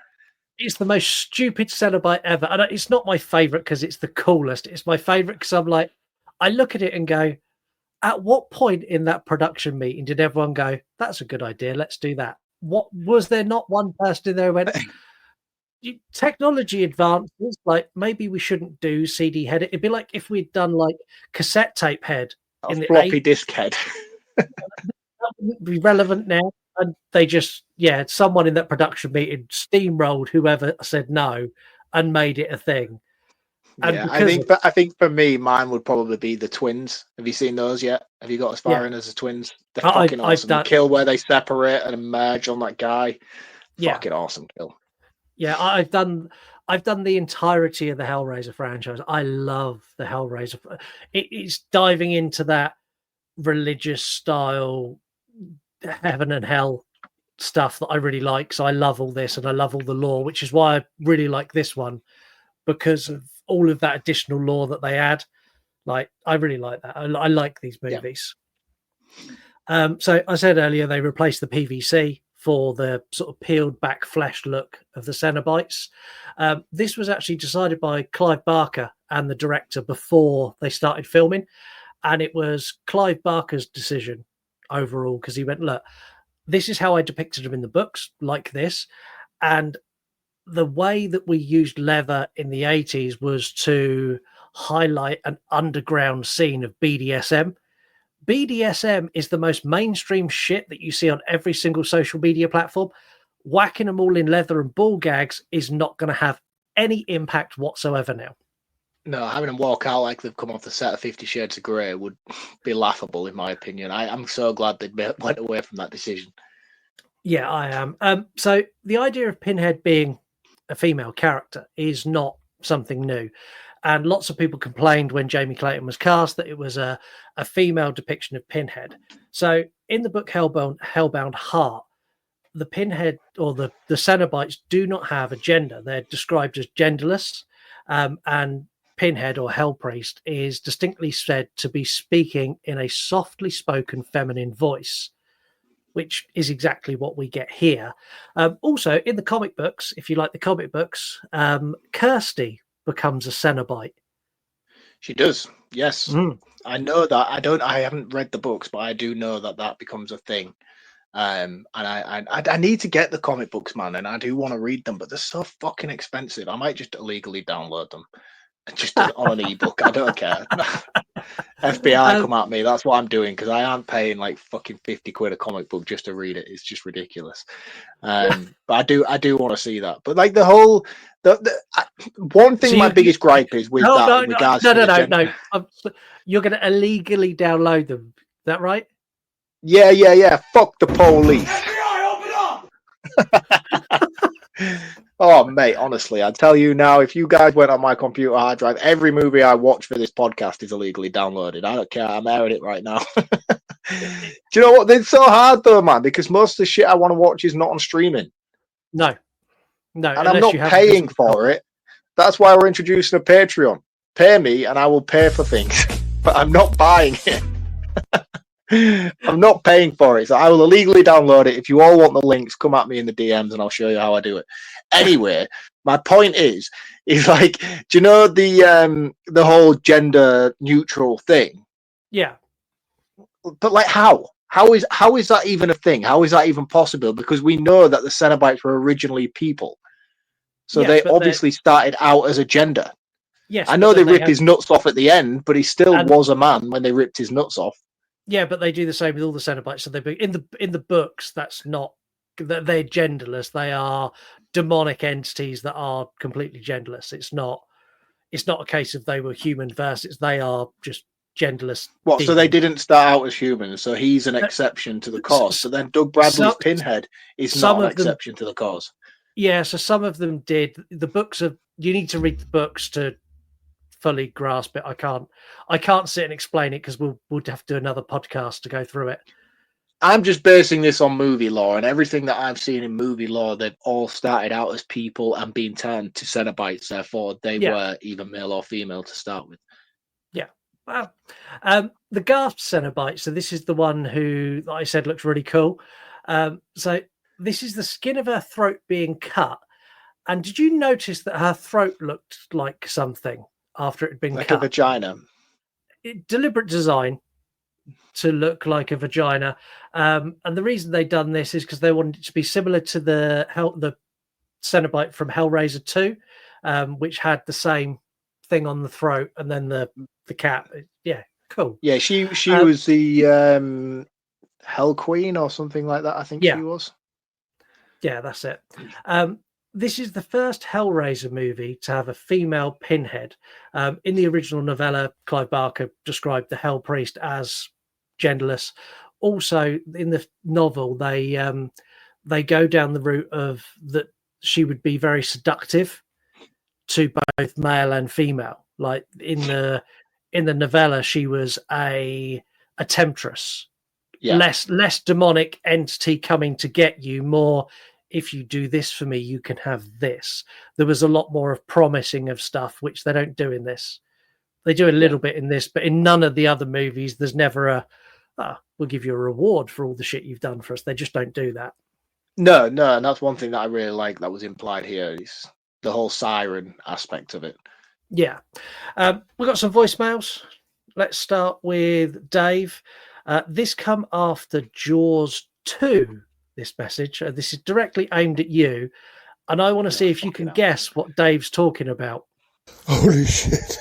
Speaker 1: It's the most stupid Cenobite ever. And it's not my favorite because it's the coolest. It's my favorite because I'm like, I look at it and go, at what point in that production meeting did everyone go, that's a good idea, let's do that? What was there not one person in there who went, technology advances, like maybe we shouldn't do CD head. It'd be like if we'd done like cassette tape head
Speaker 3: in the floppy disk head.
Speaker 1: That wouldn't be relevant now. And they just, someone in that production meeting steamrolled whoever said no and made it a thing. And
Speaker 3: yeah, I think for me, mine would probably be the twins. Have you seen those yet? Have you got as far in as the twins? They're fucking awesome. The kill where they separate and merge on that guy. Fucking awesome kill.
Speaker 1: Yeah, I've done the entirety of the Hellraiser franchise. I love the Hellraiser. It's diving into that religious style, heaven and hell stuff that I really like. So I love all this and I love all the lore, which is why I really like this one, because of all of that additional lore that they add. Like, I really like that. I like these movies. Yeah. So I said earlier, they replaced the PVC for the sort of peeled back flesh look of the Cenobites. This was actually decided by Clive Barker and the director before they started filming. And it was Clive Barker's decision overall, because he went, look, this is how I depicted them in the books, like this. And the way that we used leather in the 80s was to highlight an underground scene of BDSM. BDSM is the most mainstream shit that you see on every single social media platform. Whacking them all in leather and ball gags is not going to have any impact whatsoever now.
Speaker 3: No, having them walk out like they've come off the set of 50 Shades of Grey would be laughable, in my opinion. I'm so glad they went away from that decision.
Speaker 1: Yeah, I am. So the idea of Pinhead being a female character is not something new. And lots of people complained when Jamie Clayton was cast that it was a female depiction of Pinhead. So in the book Hellbound Heart, the Pinhead or the Cenobites do not have a gender. They're described as genderless. And Pinhead or Hellpriest is distinctly said to be speaking in a softly spoken feminine voice, which is exactly what we get here. Also, in the comic books, if you like the comic books, Kirsty becomes a Cenobite. She
Speaker 3: does, yes. I know that. I haven't read the books, but I do know that becomes a thing. And I need to get the comic books, man, and I do want to read them, but they're so fucking expensive. I might just illegally download them. Just on an ebook. I don't care. FBI come at me. That's what I'm doing, because I aren't paying like fucking 50 quid a comic book just to read it. It's just ridiculous. But I do want to see that. But like the whole one thing, my biggest gripe is with that.
Speaker 1: No. You're going to illegally download them. Is that right?
Speaker 3: Yeah. Fuck the police. FBI, open up! Oh, mate, honestly, I tell you now, if you guys went on my computer hard drive, every movie I watch for this podcast is illegally downloaded. I don't care. I'm airing it right now. Do you know what? It's so hard, though, man, because most of the shit I want to watch is not on streaming.
Speaker 1: No.
Speaker 3: And I'm not paying for it. That's why we're introducing a Patreon. Pay me, and I will pay for things. But I'm not buying it. I'm not paying for it, so I will illegally download it. If you all want the links, come at me in the DMs and I'll show you how I do it. Anyway, my point is like, do you know the whole gender neutral thing?
Speaker 1: Yeah.
Speaker 3: But like, how is that even a thing? How is that even possible? Because we know that the Cenobites were originally people, so they obviously started out as a gender.
Speaker 1: Yes,
Speaker 3: I know they ripped his nuts off at the end, but he still was a man when they ripped his nuts off.
Speaker 1: Yeah, but they do the same with all the Cenobites. So they in the books, that's not that they're genderless. They are demonic entities that are completely genderless. It's not a case of they were human versus they are just genderless.
Speaker 3: What? Demons. So they didn't start out as humans. So he's an exception to the cause. So then Doug Bradley's Pinhead is not an exception to the cause.
Speaker 1: Yeah. So some of them did. The books are. You need to read the books to fully grasp it. I can't sit and explain it because we'll have to do another podcast to go through it.
Speaker 3: I'm just basing this on movie lore, and everything that I've seen in movie lore, they've all started out as people and been turned to Cenobites. Therefore, they were either male or female to start with.
Speaker 1: Yeah. Well, the Gasp Cenobite. So this is the one who, like I said, looks really cool. So this is the skin of her throat being cut. And did you notice that her throat looked like something after it had been
Speaker 3: like
Speaker 1: cut?
Speaker 3: A vagina.
Speaker 1: Deliberate design to look like a vagina. And the reason they done this is because they wanted it to be similar to the Cenobite from Hellraiser 2, which had the same thing on the throat and then the cat. Yeah, cool.
Speaker 3: Yeah, she was the Hell Queen or something like that, I think she was.
Speaker 1: Yeah, that's it. This is the first Hellraiser movie to have a female Pinhead. In the original novella, Clive Barker described the Hell Priest as genderless. Also, in the novel, they go down the route of that she would be very seductive to both male and female. Like in the novella, she was a temptress. Yeah. Less demonic entity coming to get you, more if you do this for me, you can have this. There was a lot more of promising of stuff, which they don't do in this. They do a little bit in this, but in none of the other movies, there's never we'll give you a reward for all the shit you've done for us. They just don't do that.
Speaker 3: No, and that's one thing that I really like that was implied here, is the whole siren aspect of it.
Speaker 1: Yeah. We've got some voicemails. Let's start with Dave. This come after Jaws 2, this message. This is directly aimed at you, and I want to see if you can guess what Dave's talking about.
Speaker 10: Holy shit.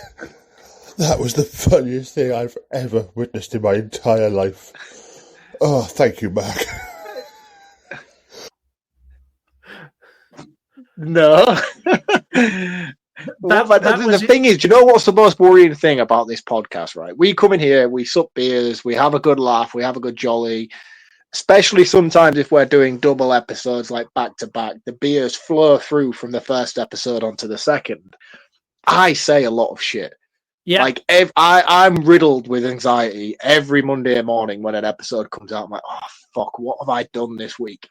Speaker 10: That was the funniest thing I've ever witnessed in my entire life. Oh, thank you, Mark.
Speaker 3: No. The thing is, do you know what's the most worrying thing about this podcast, right? We come in here, we sup beers, we have a good laugh, we have a good jolly, especially sometimes if we're doing double episodes like back to back, the beers flow through from the first episode onto the second. I say a lot of shit. Yeah. Like I'm riddled with anxiety every Monday morning when an episode comes out. I'm like, oh, fuck, what have I done this week?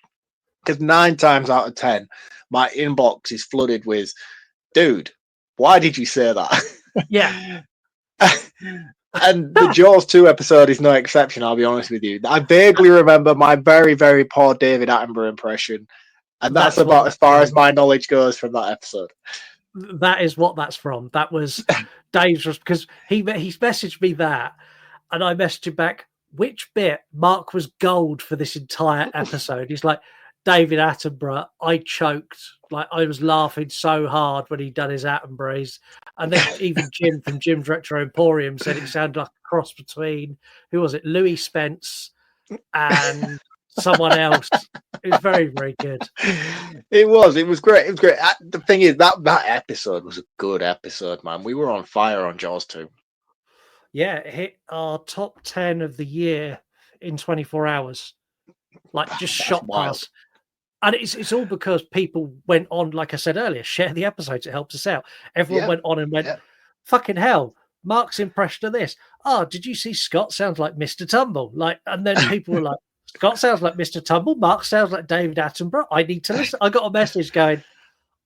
Speaker 3: Because 9 times out of 10, my inbox is flooded with, dude, why did you say that?
Speaker 1: Yeah.
Speaker 3: And the Jaws 2 episode is no exception, I'll be honest with you. I vaguely remember my very, very poor David Attenborough impression. And that's about as far as my knowledge goes from that episode.
Speaker 1: That is what that's from. That was Dave's, because he messaged me that, and I messaged him back, which bit Mark was gold for this entire episode. He's like, David Attenborough, I choked. Like, I was laughing so hard when he'd done his Attenboroughs. And then even Jim from Jim's Retro Emporium said it sounded like a cross between, who was it, Louis Spence and someone else. It was very, very good.
Speaker 3: It was great. It was great. The thing is, that episode was a good episode, man. We were on fire on Jaws 2.
Speaker 1: Yeah, it hit our top 10 of the year in 24 hours. Like, just shot past. And it's all because people went on, like I said earlier, share the episodes. It helps us out. Everyone went on and went, fucking hell, Mark's impression of this. Oh, did you see Scott sounds like Mr. Tumble? Like, and then people were like, Scott sounds like Mr. Tumble. Mark sounds like David Attenborough. I need to listen. I got a message going,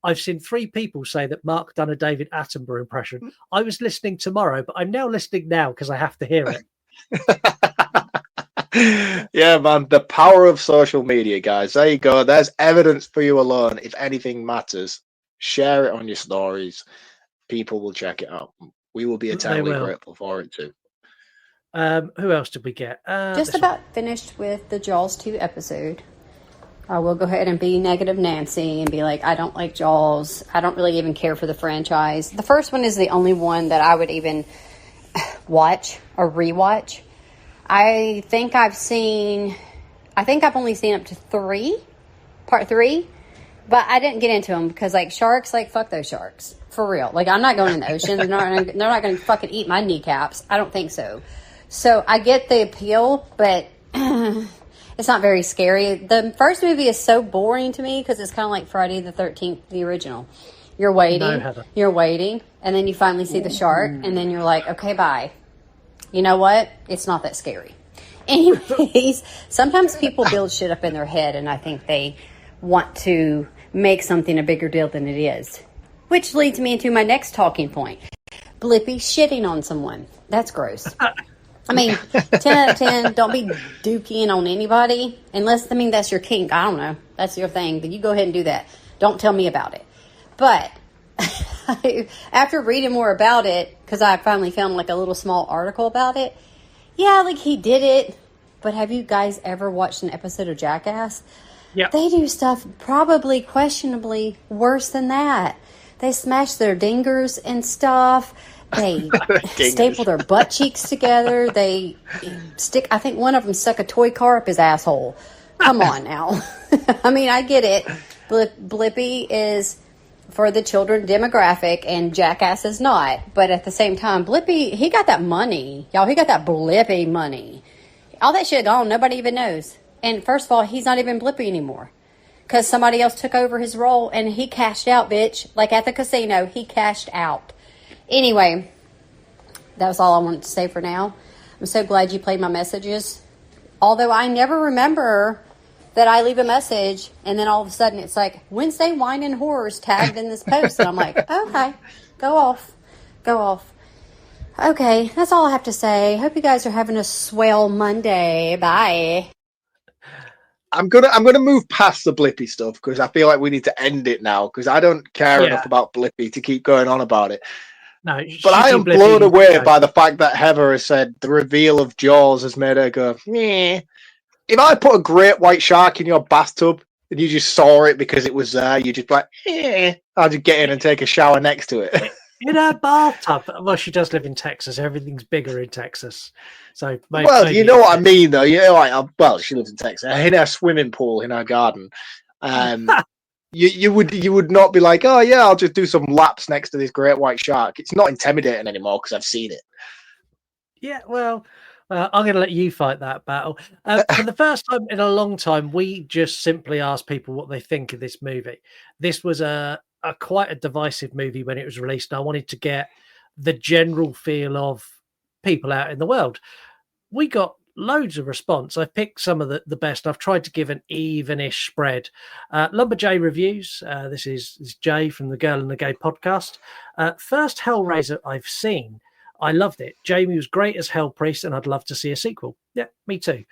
Speaker 1: I've seen 3 people say that Mark done a David Attenborough impression. I was listening tomorrow, but I'm now listening now because I have to hear it.
Speaker 3: Yeah, man, the power of social media, guys. There you go. There's evidence for you alone. If anything matters, share it on your stories. People will check it out. We will be eternally grateful for it too.
Speaker 1: Who else did we get?
Speaker 11: Just about finished with the Jaws 2 episode. I will go ahead and be negative Nancy and be like, I don't like Jaws. I don't really even care for the franchise. The first one is the only one that I would even watch or rewatch. I think I've only seen up to 3, part 3, but I didn't get into them because, like, sharks, like, fuck those sharks. For real. Like, I'm not going in the ocean. They're not going to fucking eat my kneecaps. I don't think so. So I get the appeal, but it's not very scary. The first movie is so boring to me because it's kind of like Friday the 13th, the original. You're waiting, and then you finally see the shark, and then you're like, okay, bye. You know what? It's not that scary. Anyways, sometimes people build shit up in their head, and I think they want to make something a bigger deal than it is. Which leads me into my next talking point. Blippi shitting on someone. That's gross. I mean, 10 out of 10, don't be dookie on anybody. Unless, I mean, that's your kink. I don't know. That's your thing. But you go ahead and do that. Don't tell me about it. But after reading more about it, because I finally found like a little small article about it, yeah, like he did it. But have you guys ever watched an episode of Jackass?
Speaker 1: Yeah.
Speaker 11: They do stuff probably questionably worse than that. They smash their dingers and stuff. They staple their butt cheeks together. They stick, I think one of them stuck a toy car up his asshole. Come on now. I mean, I get it. Blippi is for the children demographic and Jackass is not. But at the same time, Blippi, he got that money. Y'all, he got that Blippi money. All that shit gone. Nobody even knows. And first of all, he's not even Blippi anymore. Because somebody else took over his role and he cashed out, bitch. Like at the casino, he cashed out. Anyway, that was all I wanted to say for now. I'm so glad you played my messages. Although I never remember that I leave a message and then all of a sudden it's like, Wednesday Wine and Horrors tagged in this post. And I'm like, okay, go off. Okay, that's all I have to say. Hope you guys are having a swell Monday. Bye.
Speaker 3: I'm gonna move past the Blippi stuff because I feel like we need to end it now because I don't care enough about Blippi to keep going on about it.
Speaker 1: No,
Speaker 3: but I am blown away by the fact that Heather has said the reveal of Jaws has made her go, meh. If I put a great white shark in your bathtub and you just saw it because it was there, you just like, I'll just get in and take a shower next to it.
Speaker 1: In her bathtub. Well, she does live in Texas. Everything's bigger in Texas. So,
Speaker 3: maybe you know what I mean, though. You know, like, well, she lives in Texas. In her swimming pool in her garden. You would not be like, oh yeah, I'll just do some laps next to this great white shark. It's not intimidating anymore because I've seen it.
Speaker 1: Yeah, well, I'm going to let you fight that battle. For the first time in a long time, we just simply asked people what they think of this movie. This was a quite a divisive movie when it was released. And I wanted to get the general feel of people out in the world. We got loads of response. I've picked some of the best. I've tried to give an even-ish spread. Lumberjay Reviews. This is Jay from the Girl and the Gay podcast. First Hellraiser I've seen. I loved it. Jamie was great as Hell Priest, and I'd love to see a sequel. Yeah, me too.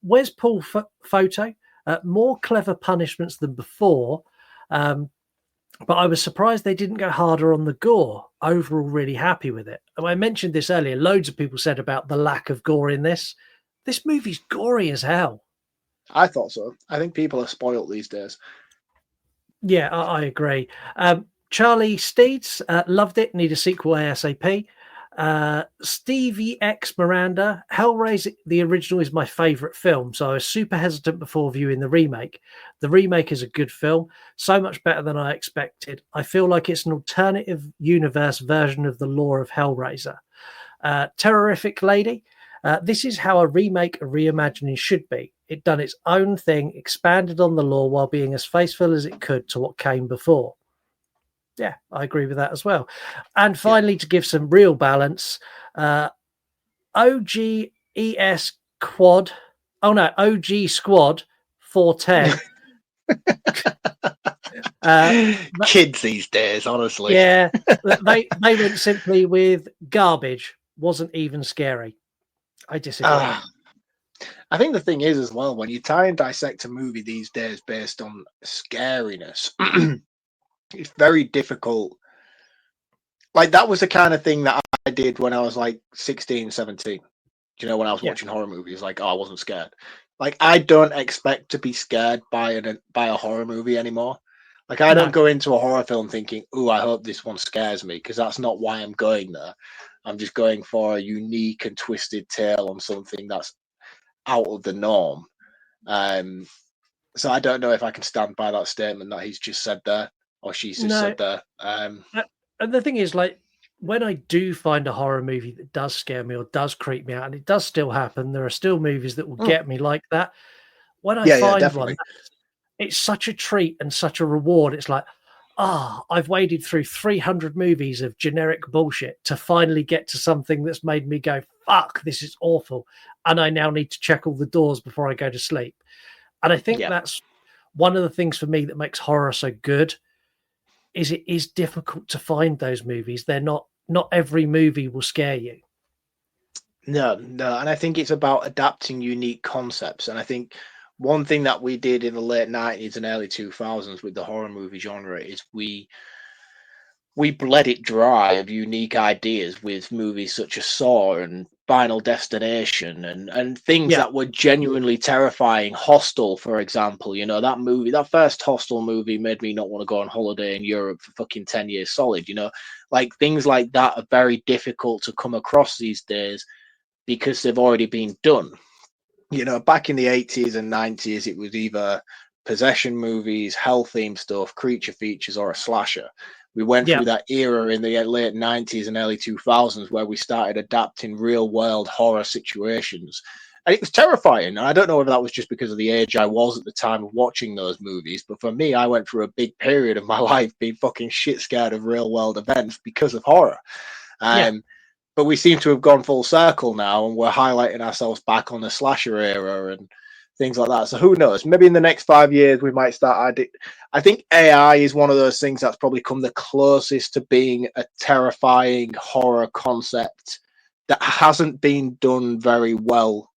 Speaker 1: Where's Paul Photo? More clever punishments than before. But I was surprised they didn't go harder on the gore. Overall, really happy with it. I mentioned this earlier. Loads of people said about the lack of gore in this. This movie's gory as hell.
Speaker 3: I thought so. I think people are spoiled these days.
Speaker 1: Yeah, I agree. Charlie Steeds, loved it. Need a sequel ASAP. Stevie X Miranda, Hellraiser, the original is my favourite film, so I was super hesitant before viewing the remake. The remake is a good film, so much better than I expected. I feel like it's an alternative universe version of the lore of Hellraiser. Terrorific Lady, this is how a remake or reimagining should be. It done its own thing, expanded on the lore while being as faithful as it could to what came before. Yeah, I agree with that as well. And finally, to give some real balance, OGES Quad. Oh no, OG Squad 410.
Speaker 3: Kids these days, honestly.
Speaker 1: Yeah, they went simply with garbage. Wasn't even scary. I disagree.
Speaker 3: I think the thing is as well, when you try and dissect a movie these days based on scariness, it's very difficult. Like, that was the kind of thing that I did when I was like 16, 17. You know, when I was watching horror movies, like, oh, I wasn't scared. Like, I don't expect to be scared by a horror movie anymore. Like, I don't go into a horror film thinking, oh, I hope this one scares me, because that's not why I'm going there. I'm just going for a unique and twisted tale on something that's out of the norm. So I don't know if I can stand by that statement that he's just said there. Or she's just said that.
Speaker 1: And the thing is, like, when I do find a horror movie that does scare me or does creep me out, and it does still happen, there are still movies that will get me like that. When I find one, it's such a treat and such a reward. It's like, I've waded through 300 movies of generic bullshit to finally get to something that's made me go, fuck, this is awful. And I now need to check all the doors before I go to sleep. And I think that's one of the things for me that makes horror so good, is it is difficult to find those movies. They're not every movie will scare you.
Speaker 3: No, and I think it's about adapting unique concepts. And I think one thing that we did in the late 90s and early 2000s with the horror movie genre is we bled it dry of unique ideas with movies such as Saw and Final Destination and things that were genuinely terrifying. Hostel, for example, you know, that first Hostel movie made me not want to go on holiday in Europe for fucking 10 years solid, you know, like things like that are very difficult to come across these days because they've already been done. You know, back in the 80s and 90s, it was either possession movies, hell themed stuff, creature features, or a slasher. We went through that era in the late 90s and early 2000s where we started adapting real world horror situations. And it was terrifying. And I don't know whether that was just because of the age I was at the time of watching those movies. But for me, I went through a big period of my life being fucking shit scared of real world events because of horror. But we seem to have gone full circle now, and we're highlighting ourselves back on the slasher era and things like that. So who knows? Maybe in the next 5 years we might start. I think AI is one of those things that's probably come the closest to being a terrifying horror concept that hasn't been done very well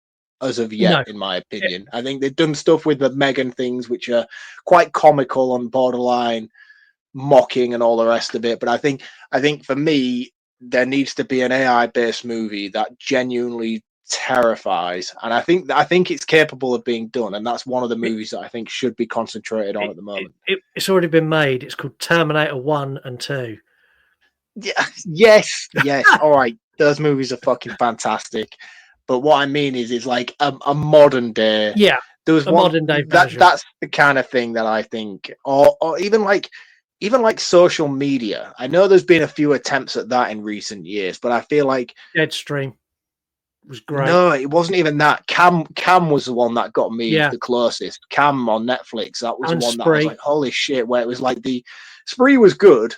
Speaker 3: as of yet, in my opinion. I think they've done stuff with the Megan things which are quite comical and borderline mocking and all the rest of it. But I think for me, there needs to be an AI-based movie that genuinely terrifies, and I think it's capable of being done, and that's one of the movies that I think should be concentrated on at the moment.
Speaker 1: It's already been made. It's called Terminator 1 and 2.
Speaker 3: Yeah, yes. All right, those movies are fucking fantastic, but what I mean is like a modern day.
Speaker 1: Yeah,
Speaker 3: there was
Speaker 1: modern day version.
Speaker 3: That's the kind of thing that I think, or even like social media. I know there's been a few attempts at that in recent years, but I feel like
Speaker 1: Deadstream was great.
Speaker 3: No, it wasn't even that. Cam was the one that got me the closest. Cam on Netflix, that was the one that I was like, holy shit, where it was like the Spree was good,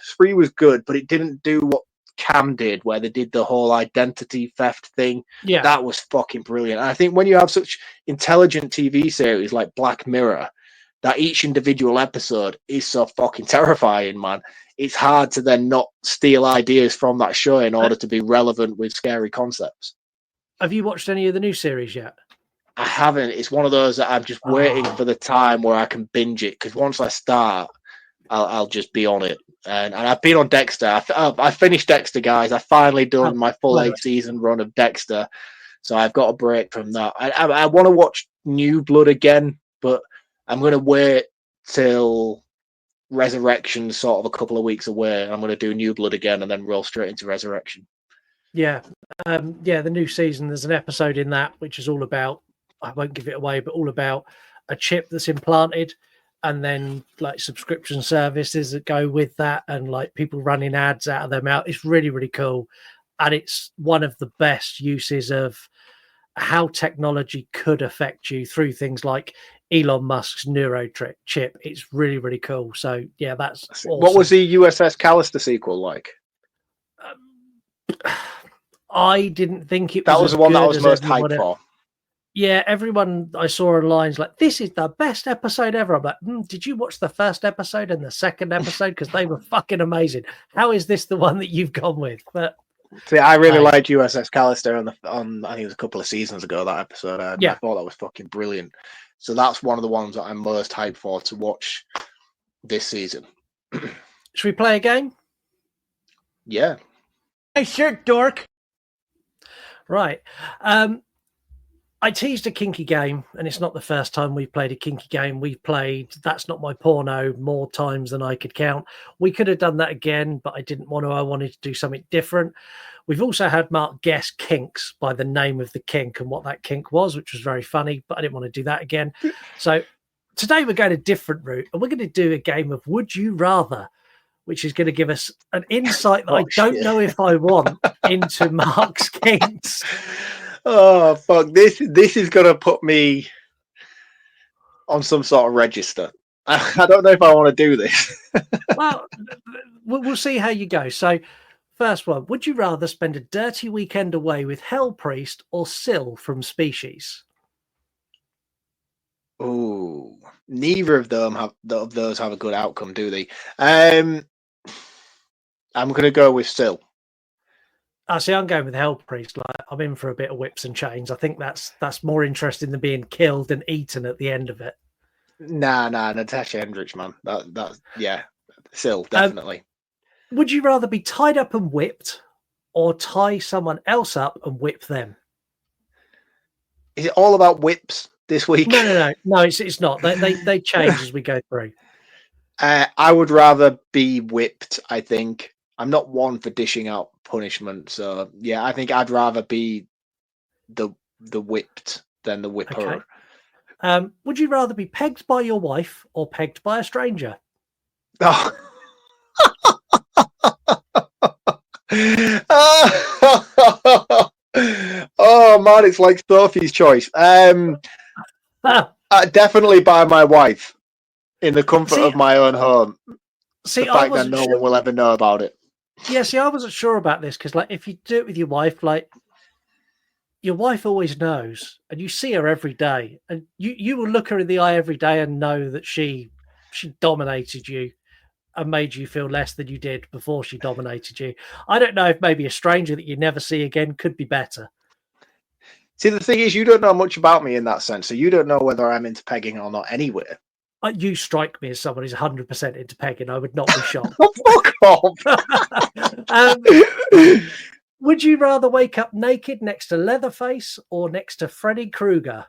Speaker 3: but it didn't do what Cam did, where they did the whole identity theft thing.
Speaker 1: Yeah.
Speaker 3: That was fucking brilliant. And I think when you have such intelligent TV series like Black Mirror, that each individual episode is so fucking terrifying, man. It's hard to then not steal ideas from that show in order to be relevant with scary concepts.
Speaker 1: Have you watched any of the new series yet?
Speaker 3: I haven't. It's one of those that I'm just waiting for the time where I can binge it, because once I start, I'll just be on it. And I've been on Dexter. I finished Dexter, guys. I finally done my full 8-season run of Dexter, so I've got a break from that. I want to watch New Blood again, but I'm going to wait till Resurrection, sort of a couple of weeks away. I'm going to do New Blood again and then roll straight into Resurrection.
Speaker 1: Yeah. The new season, there's an episode in that which is all about, I won't give it away, but all about a chip that's implanted, and then like subscription services that go with that, and like people running ads out of their mouth. It's really, really cool. And it's one of the best uses of how technology could affect you through things like Elon Musk's chip. It's really, really cool. So yeah, that's awesome.
Speaker 3: What was the USS Callister sequel like?
Speaker 1: I didn't think it was.
Speaker 3: That was the one that I was most hyped for.
Speaker 1: Yeah, everyone I saw online is like, this is the best episode ever. I'm like, did you watch the first episode and the second episode? Because they were fucking amazing. How is this the one that you've gone with? But
Speaker 3: see, I really liked USS Callister on I think it was a couple of seasons ago, that episode. I thought that was fucking brilliant. So that's one of the ones that I'm most hyped for to watch this season.
Speaker 1: Should we play a game?
Speaker 3: Yeah.
Speaker 6: Hey, shirt, dork.
Speaker 1: Right. I teased a kinky game, and it's not the first time we've played a kinky game. We've played That's Not My Porno more times than I could count. We could have done that again, but I didn't want to. I wanted to do something different. We've also had Mark guess kinks by the name of the kink and what that kink was, which was very funny, but I didn't want to do that again. So today we're going a different route, and we're going to do a game of Would You Rather, which is going to give us an insight that I don't know if I want into Mark's kinks.
Speaker 3: Oh, fuck. This is going to put me on some sort of register. I don't know if I want to do this.
Speaker 1: Well, we'll see how you go. So, first one, would you rather spend a dirty weekend away with Hell Priest or Syl from Species?
Speaker 3: Ooh, neither of those have a good outcome, do they? I'm going to go with Syl.
Speaker 1: I see. I'm going with Hell Priest. Like, I'm in for a bit of whips and chains. I think that's more interesting than being killed and eaten at the end of it.
Speaker 3: Nah, Natasha Hendricks, man. That's yeah, Syl, definitely.
Speaker 1: Would you rather be tied up and whipped, or tie someone else up and whip them?
Speaker 3: Is it all about whips this week?
Speaker 1: No. It's not. They change as we go through.
Speaker 3: I would rather be whipped. I think I'm not one for dishing out punishment. So yeah, I think I'd rather be the whipped than the whipper.
Speaker 1: Okay. Would you rather be pegged by your wife or pegged by a stranger?
Speaker 3: Oh. Oh man, it's like Sophie's choice. Definitely by my wife in the comfort of my own home. The fact that no one will ever know about it.
Speaker 1: Yeah, see, I wasn't sure about this because, like, if you do it with your wife, like, your wife always knows, and you see her every day, and you will look her in the eye every day and know that she dominated you and made you feel less than you did before she dominated you. I don't know if maybe a stranger that you never see again could be better.
Speaker 3: See, the thing is, you don't know much about me in that sense, so you don't know whether I'm into pegging or not anywhere.
Speaker 1: You strike me as someone who's 100% into pegging. I would not be shocked.
Speaker 3: Fuck off!
Speaker 1: Would you rather wake up naked next to Leatherface or next to Freddy Krueger?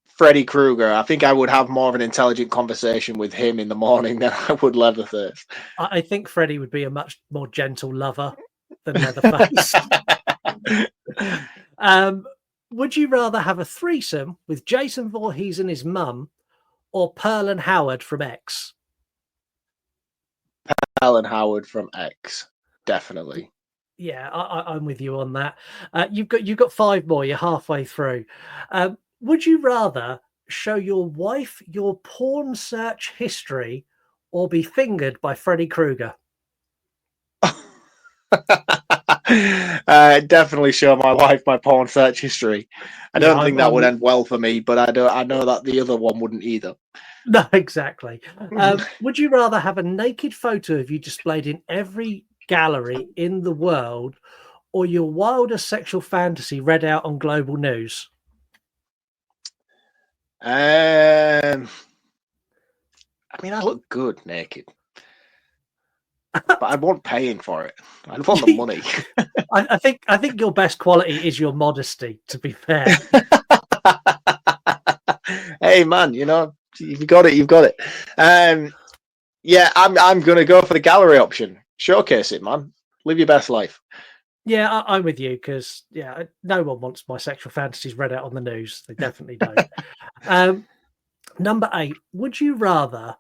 Speaker 3: Freddy Krueger. I think I would have more of an intelligent conversation with him in the morning than I would Leatherface.
Speaker 1: I think Freddy would be a much more gentle lover than Leatherface. Would you rather have a threesome with Jason Voorhees and his mum or Pearl and Howard from X?
Speaker 3: Pearl and Howard from X, definitely.
Speaker 1: Yeah, I'm with you on that. You've got 5 more. You're halfway through. Would you rather show your wife your porn search history or be fingered by Freddy Krueger?
Speaker 3: Definitely show my wife my porn search history. I don't think that would end well for me, but I know that the other one wouldn't either.
Speaker 1: No, exactly. Would you rather have a naked photo of you displayed in every gallery in the world or your wildest sexual fantasy read out on global news?
Speaker 3: I mean, I look good naked, but I want paying for it. I want the money.
Speaker 1: I think your best quality is your modesty, to be fair.
Speaker 3: Hey man, you know, you've got it. Yeah, I'm gonna go for the gallery option. Showcase it, man. Live your best life.
Speaker 1: Yeah, I'm with you because no one wants my sexual fantasies read out on the news. They definitely don't. Number 8. Would you rather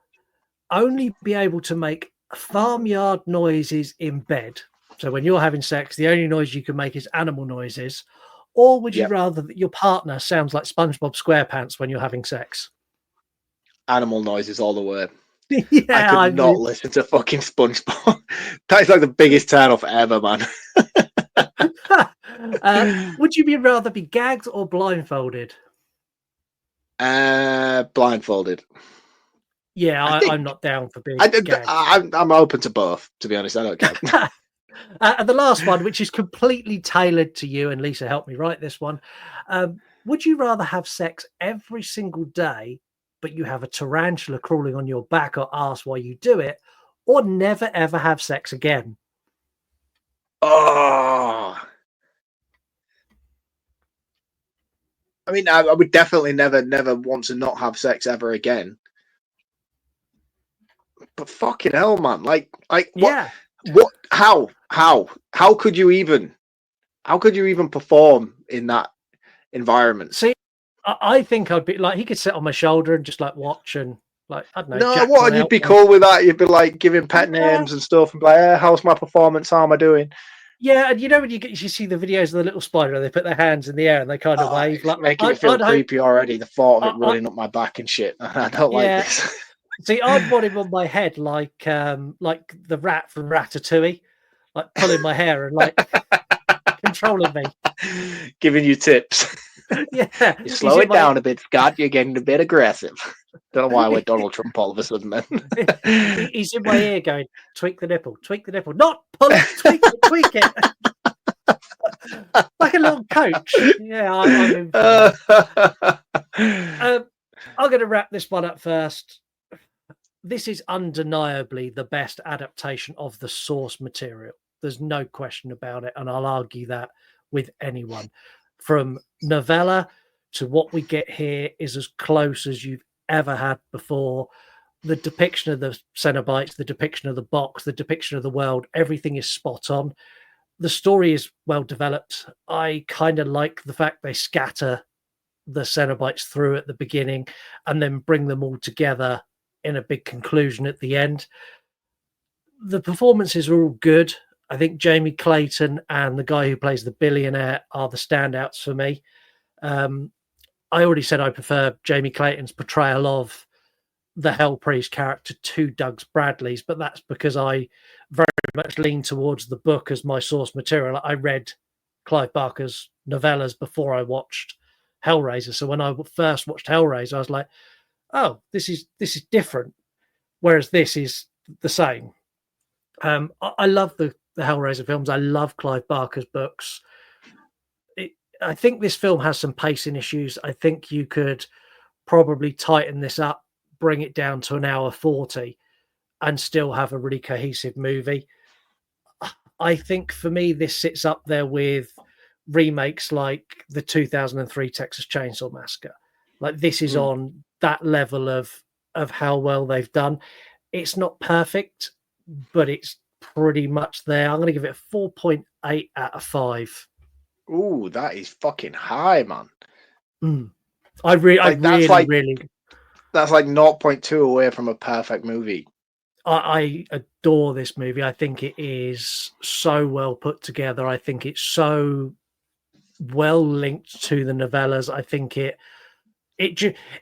Speaker 1: only be able to make farmyard noises in bed? So when you're having sex, the only noise you can make is animal noises. Or would you rather that your partner sounds like SpongeBob SquarePants when you're having sex?
Speaker 3: Animal noises all the way.
Speaker 1: Yeah,
Speaker 3: I could not listen to fucking SpongeBob. That's like the biggest turn off ever, man.
Speaker 1: Would you rather be gagged or blindfolded?
Speaker 3: Blindfolded.
Speaker 1: Yeah, I'm not down for being gagged.
Speaker 3: I'm open to both, to be honest. I don't care.
Speaker 1: And the last one, which is completely tailored to you, and Lisa helped me write this one. Would you rather have sex every single day, but you have a tarantula crawling on your back or ass while you do it, or never ever have sex again?
Speaker 3: Oh, I mean, I would definitely never want to not have sex ever again. But fucking hell, man! Like what?
Speaker 1: Yeah.
Speaker 3: What? How could you even perform in that environment?
Speaker 1: See, I think I'd be like, he could sit on my shoulder and just like watch and like, I don't know.
Speaker 3: No, what? You'd be cool with that. You'd be like giving pet names and stuff and be like, hey, how's my performance? How am I doing?
Speaker 1: Yeah, and you know when you see the videos of the little spider, they put their hands in the air and they kind of wave.
Speaker 3: It's
Speaker 1: Like
Speaker 3: making me feel creepy already. The thought of it running up my back and shit. I don't like this.
Speaker 1: See, I'd want him on my head like the rat from Ratatouille, like pulling my hair and like controlling me,
Speaker 3: giving you tips.
Speaker 1: Yeah,
Speaker 3: you slow it down a bit, Scott. You're getting a bit aggressive. Don't know why I went Donald Trump all of a sudden, man.
Speaker 1: He's in my ear going, tweak the nipple, not pull it, tweak it. Like a little coach. Yeah, I'm in for that. I'm going to wrap this one up first. This is undeniably the best adaptation of the source material. There's no question about it, and I'll argue that with anyone. From novella to what we get here is as close as you've ever had before. The depiction of the Cenobites, the depiction of the box, the depiction of the world, everything is spot on. The story is well developed. I kind of like the fact they scatter the Cenobites through at the beginning and then bring them all together in a big conclusion at the end. The performances are all good. I think Jamie Clayton and the guy who plays the billionaire are the standouts for me. I already said I prefer Jamie Clayton's portrayal of the Hell Priest character to Doug Bradley's, but that's because I very much lean towards the book as my source material. I read Clive Barker's novellas before I watched Hellraiser. So when I first watched Hellraiser, I was like, oh, this is different. Whereas this is the same. I love the Hellraiser films. I love Clive Barker's books. I think this film has some pacing issues. I think you could probably tighten this up, bring it down to an hour 40 and still have a really cohesive movie. I think for me, this sits up there with remakes like the 2003 Texas Chainsaw Massacre. Like this is on that level of how well they've done. It's not perfect, but it's pretty much there. I'm going to give it a 4.8 out of 5.
Speaker 3: Ooh, that is fucking high, man.
Speaker 1: I really.
Speaker 3: That's like 0.2 away from a perfect movie.
Speaker 1: I adore this movie. I think it is so well put together. I think it's so well linked to the novellas. I think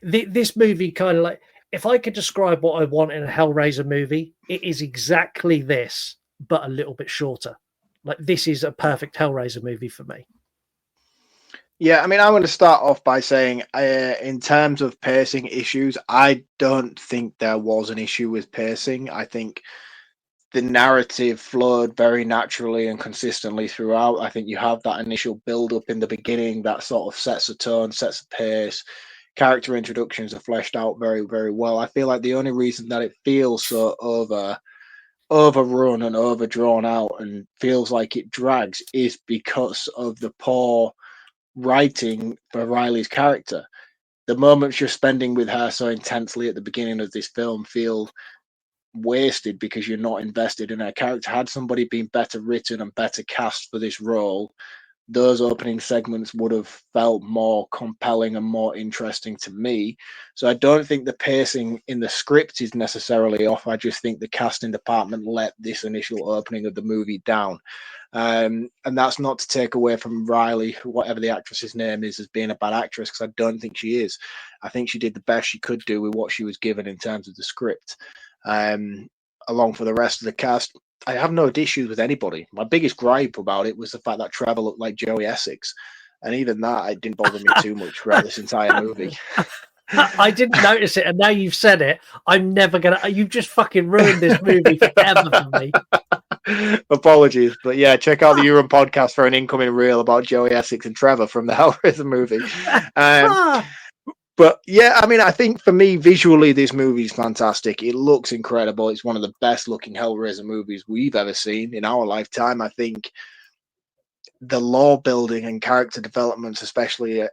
Speaker 1: this movie kind of like, if I could describe what I want in a Hellraiser movie, it is exactly this, but a little bit shorter. Like this is a perfect Hellraiser movie for me.
Speaker 3: Yeah, I mean, I'm going to start off by saying, in terms of pacing issues, I don't think there was an issue with pacing. I think the narrative flowed very naturally and consistently throughout. I think you have that initial build-up in the beginning that sort of sets a tone, sets a pace. Character introductions are fleshed out very, very well. I feel like the only reason that it feels so overrun and overdrawn out and feels like it drags is because of the poor writing for Riley's character. The moments you're spending with her so intensely at the beginning of this film feel wasted because you're not invested in her character. Had somebody been better written and better cast for this role, those opening segments would have felt more compelling and more interesting to me. So I don't think the pacing in the script is necessarily off. I just think the casting department let this initial opening of the movie down. And that's not to take away from Riley, whatever the actress's name is, as being a bad actress, because I don't think she is. I think she did the best she could do with what she was given in terms of the script. Along for the rest of the cast, I have no issues with anybody. My biggest gripe about it was the fact that Trevor looked like Joey Essex. And even that, it didn't bother me too much throughout this entire movie.
Speaker 1: I didn't notice it, and now you've said it. I'm never going to... You've just fucking ruined this movie forever for me.
Speaker 3: Apologies, but yeah, check out the Euron podcast for an incoming reel about Joey Essex and Trevor from the Hellraiser movie. But yeah, I mean, I think for me, visually, this movie is fantastic. It looks incredible. It's one of the best looking Hellraiser movies we've ever seen in our lifetime. I think the lore building and character developments, especially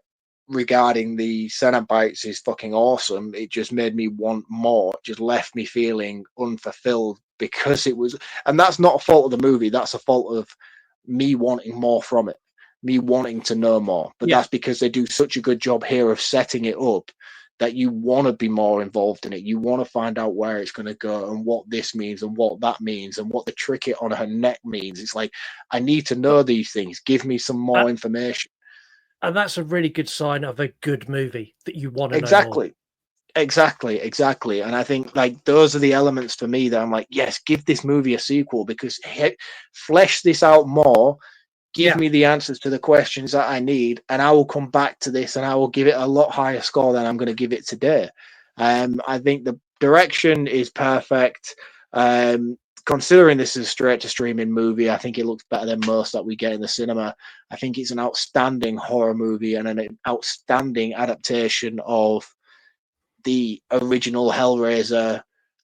Speaker 3: regarding the Cenobites, is fucking awesome. It just made me want more. It just left me feeling unfulfilled because it was, and that's not a fault of the movie. That's a fault of me wanting more from it, me wanting to know more. But that's because they do such a good job here of setting it up that you want to be more involved in it. You want to find out where it's going to go and what this means and what that means and what the trinket on her neck means. It's like, I need to know these things. Give me some more information.
Speaker 1: And that's a really good sign of a good movie, that you want to know more.
Speaker 3: Exactly. And I think like those are the elements for me that I'm like, yes, give this movie a sequel, because flesh this out more. Give me the answers to the questions that I need, and I will come back to this and I will give it a lot higher score than I'm going to give it today. I think the direction is perfect. Considering this is a straight to streaming movie, I think it looks better than most that we get in the cinema. I think it's an outstanding horror movie and an outstanding adaptation of the original Hellraiser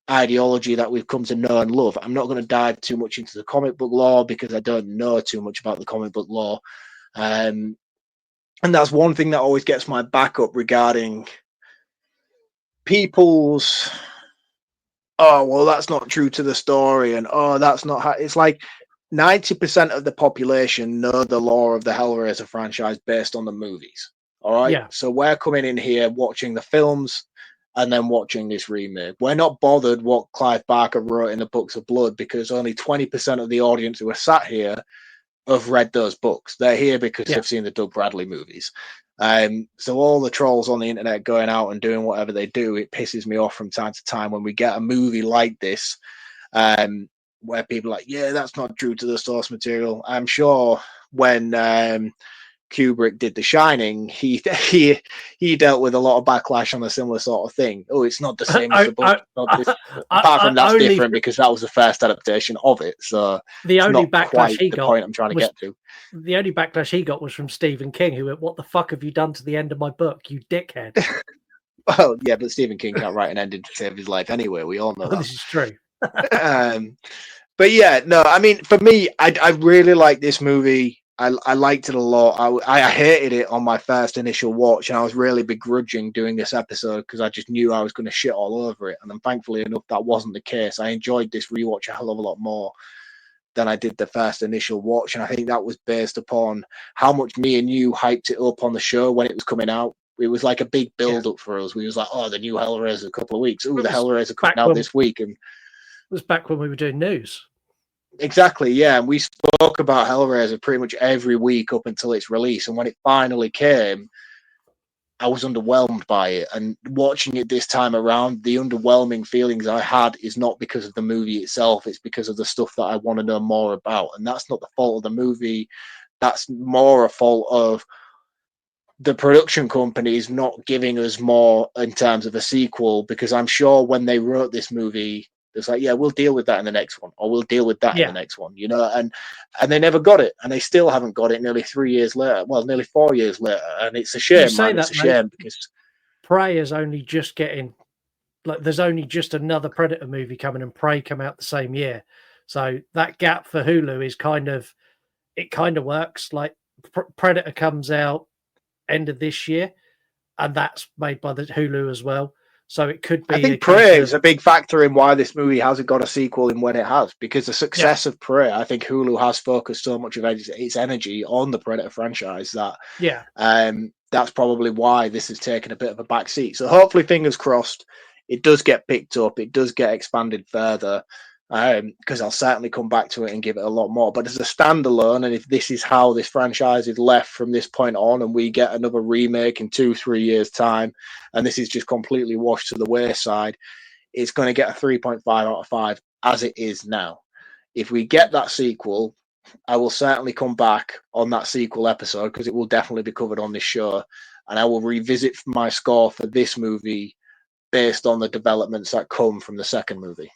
Speaker 3: ideology that we've come to know and love. I'm not going to dive too much into the comic book lore because I don't know too much about the comic book lore. And that's one thing that always gets my back up regarding people's, oh, well, that's not true to the story, and oh, that's not how. It's like 90% of the population know the lore of the Hellraiser franchise based on the movies. All right.
Speaker 1: Yeah.
Speaker 3: So we're coming in here watching the films and then watching this remake. We're not bothered what Clive Barker wrote in the Books of Blood, because only 20% of the audience who are sat here have read those books. They're here because they've seen the Doug Bradley movies. So all the trolls on the internet going out and doing whatever they do, it pisses me off from time to time when we get a movie like this, where people are like, yeah, that's not true to the source material. I'm sure when Kubrick did The Shining, he dealt with a lot of backlash on a similar sort of thing. Oh, it's not the same as the book. Apart from that's different because that was the first adaptation of it. So
Speaker 1: the only
Speaker 3: not
Speaker 1: backlash
Speaker 3: quite
Speaker 1: he
Speaker 3: the
Speaker 1: got
Speaker 3: point I'm trying to get to.
Speaker 1: The only backlash he got was from Stephen King, who went, "What the fuck have you done to the end of my book, you dickhead?"
Speaker 3: Well, yeah, but Stephen King can't write an ending to save his life anyway. We all know that.
Speaker 1: This is true.
Speaker 3: But yeah, no, I mean, for me, I really like this movie. I liked it a lot. I hated it on my first initial watch, and I was really begrudging doing this episode because I just knew I was going to shit all over it. And then thankfully enough, that wasn't the case. I enjoyed this rewatch a hell of a lot more than I did the first initial watch. And I think that was based upon how much me and you hyped it up on the show when it was coming out. It was like a big build up for us. We was like, oh, the new Hellraiser a couple of weeks. Oh, the Hellraiser coming out this week. And
Speaker 1: it was back when we were doing news.
Speaker 3: Exactly, yeah. And we spoke about Hellraiser pretty much every week up until its release. And when it finally came, I was underwhelmed by it. And watching it this time around, the underwhelming feelings I had is not because of the movie itself. It's because of the stuff that I want to know more about. And that's not the fault of the movie. That's more a fault of the production companies not giving us more in terms of a sequel, because I'm sure when they wrote this movie, it's like, yeah, we'll deal with that in the next one, or we'll deal with that in the next one, you know, and they never got it, and they still haven't got it nearly 3 years later. Well, nearly 4 years later, and it's a shame, man. It's a shame because
Speaker 1: Prey is only just getting, like, there's only just another Predator movie coming, and Prey come out the same year, so that gap for Hulu is kind of works. Like Predator comes out end of this year, and that's made by the Hulu as well. So it could be.
Speaker 3: I think Prey is a big factor in why this movie hasn't got a sequel in when it has, because the success of Prey, I think Hulu has focused so much of its energy on the Predator franchise that that's probably why this has taken a bit of a back seat. So hopefully, fingers crossed, it does get picked up, it does get expanded further, because I'll certainly come back to it and give it a lot more. But as a standalone, and if this is how this franchise is left from this point on, and we get another remake in 2-3 years' time, and this is just completely washed to the wayside, it's going to get a 3.5 out of 5 as it is now. If we get that sequel, I will certainly come back on that sequel episode, because it will definitely be covered on this show, and I will revisit my score for this movie based on the developments that come from the second movie.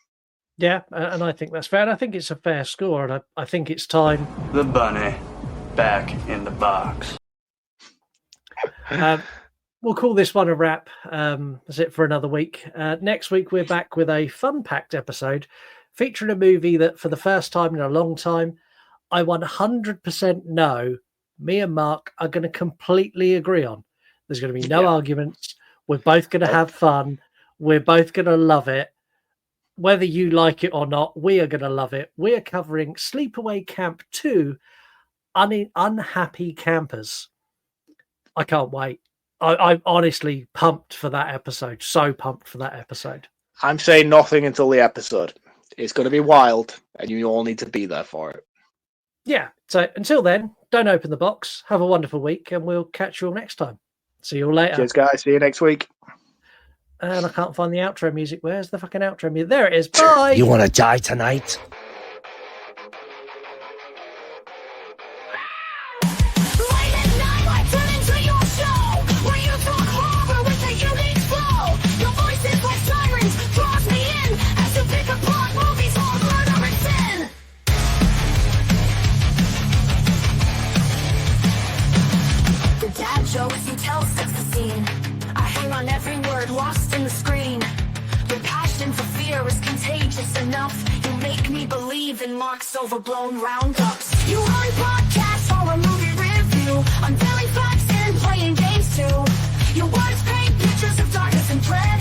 Speaker 1: Yeah, and I think that's fair. And I think it's a fair score, and I think it's time.
Speaker 12: The bunny back in the box.
Speaker 1: We'll call this one a wrap. That's it for another week. Next week, we're back with a fun-packed episode featuring a movie that, for the first time in a long time, I 100% know me and Mark are going to completely agree on. There's going to be no arguments. We're both going to have fun. We're both going to love it. Whether you like it or not, we are going to love it. We are covering Sleepaway Camp 2, Unhappy Campers. I can't wait. I'm honestly pumped for that episode. So pumped for that episode.
Speaker 3: I'm saying nothing until the episode. It's going to be wild, and you all need to be there for it.
Speaker 1: Yeah. So until then, don't open the box. Have a wonderful week, and we'll catch you all next time. See you all later.
Speaker 3: Cheers, guys. See you next week.
Speaker 1: And I can't find the outro music. Where's the fucking outro music? There it is. Bye.
Speaker 9: You want to die tonight?
Speaker 4: Late at night, I tune into your show, where you talk horror with a unique flow. Your voice is like sirens, draws me in, as you pick apart movies or murder and sin. The dad joke as you tell sets the scene. I hang on every word lost in the screen. Your passion for fear is contagious enough. You make me believe in Mark's overblown roundups. You run podcasts or a movie review, unveiling facts and playing games too. Your words paint pictures of darkness and dread.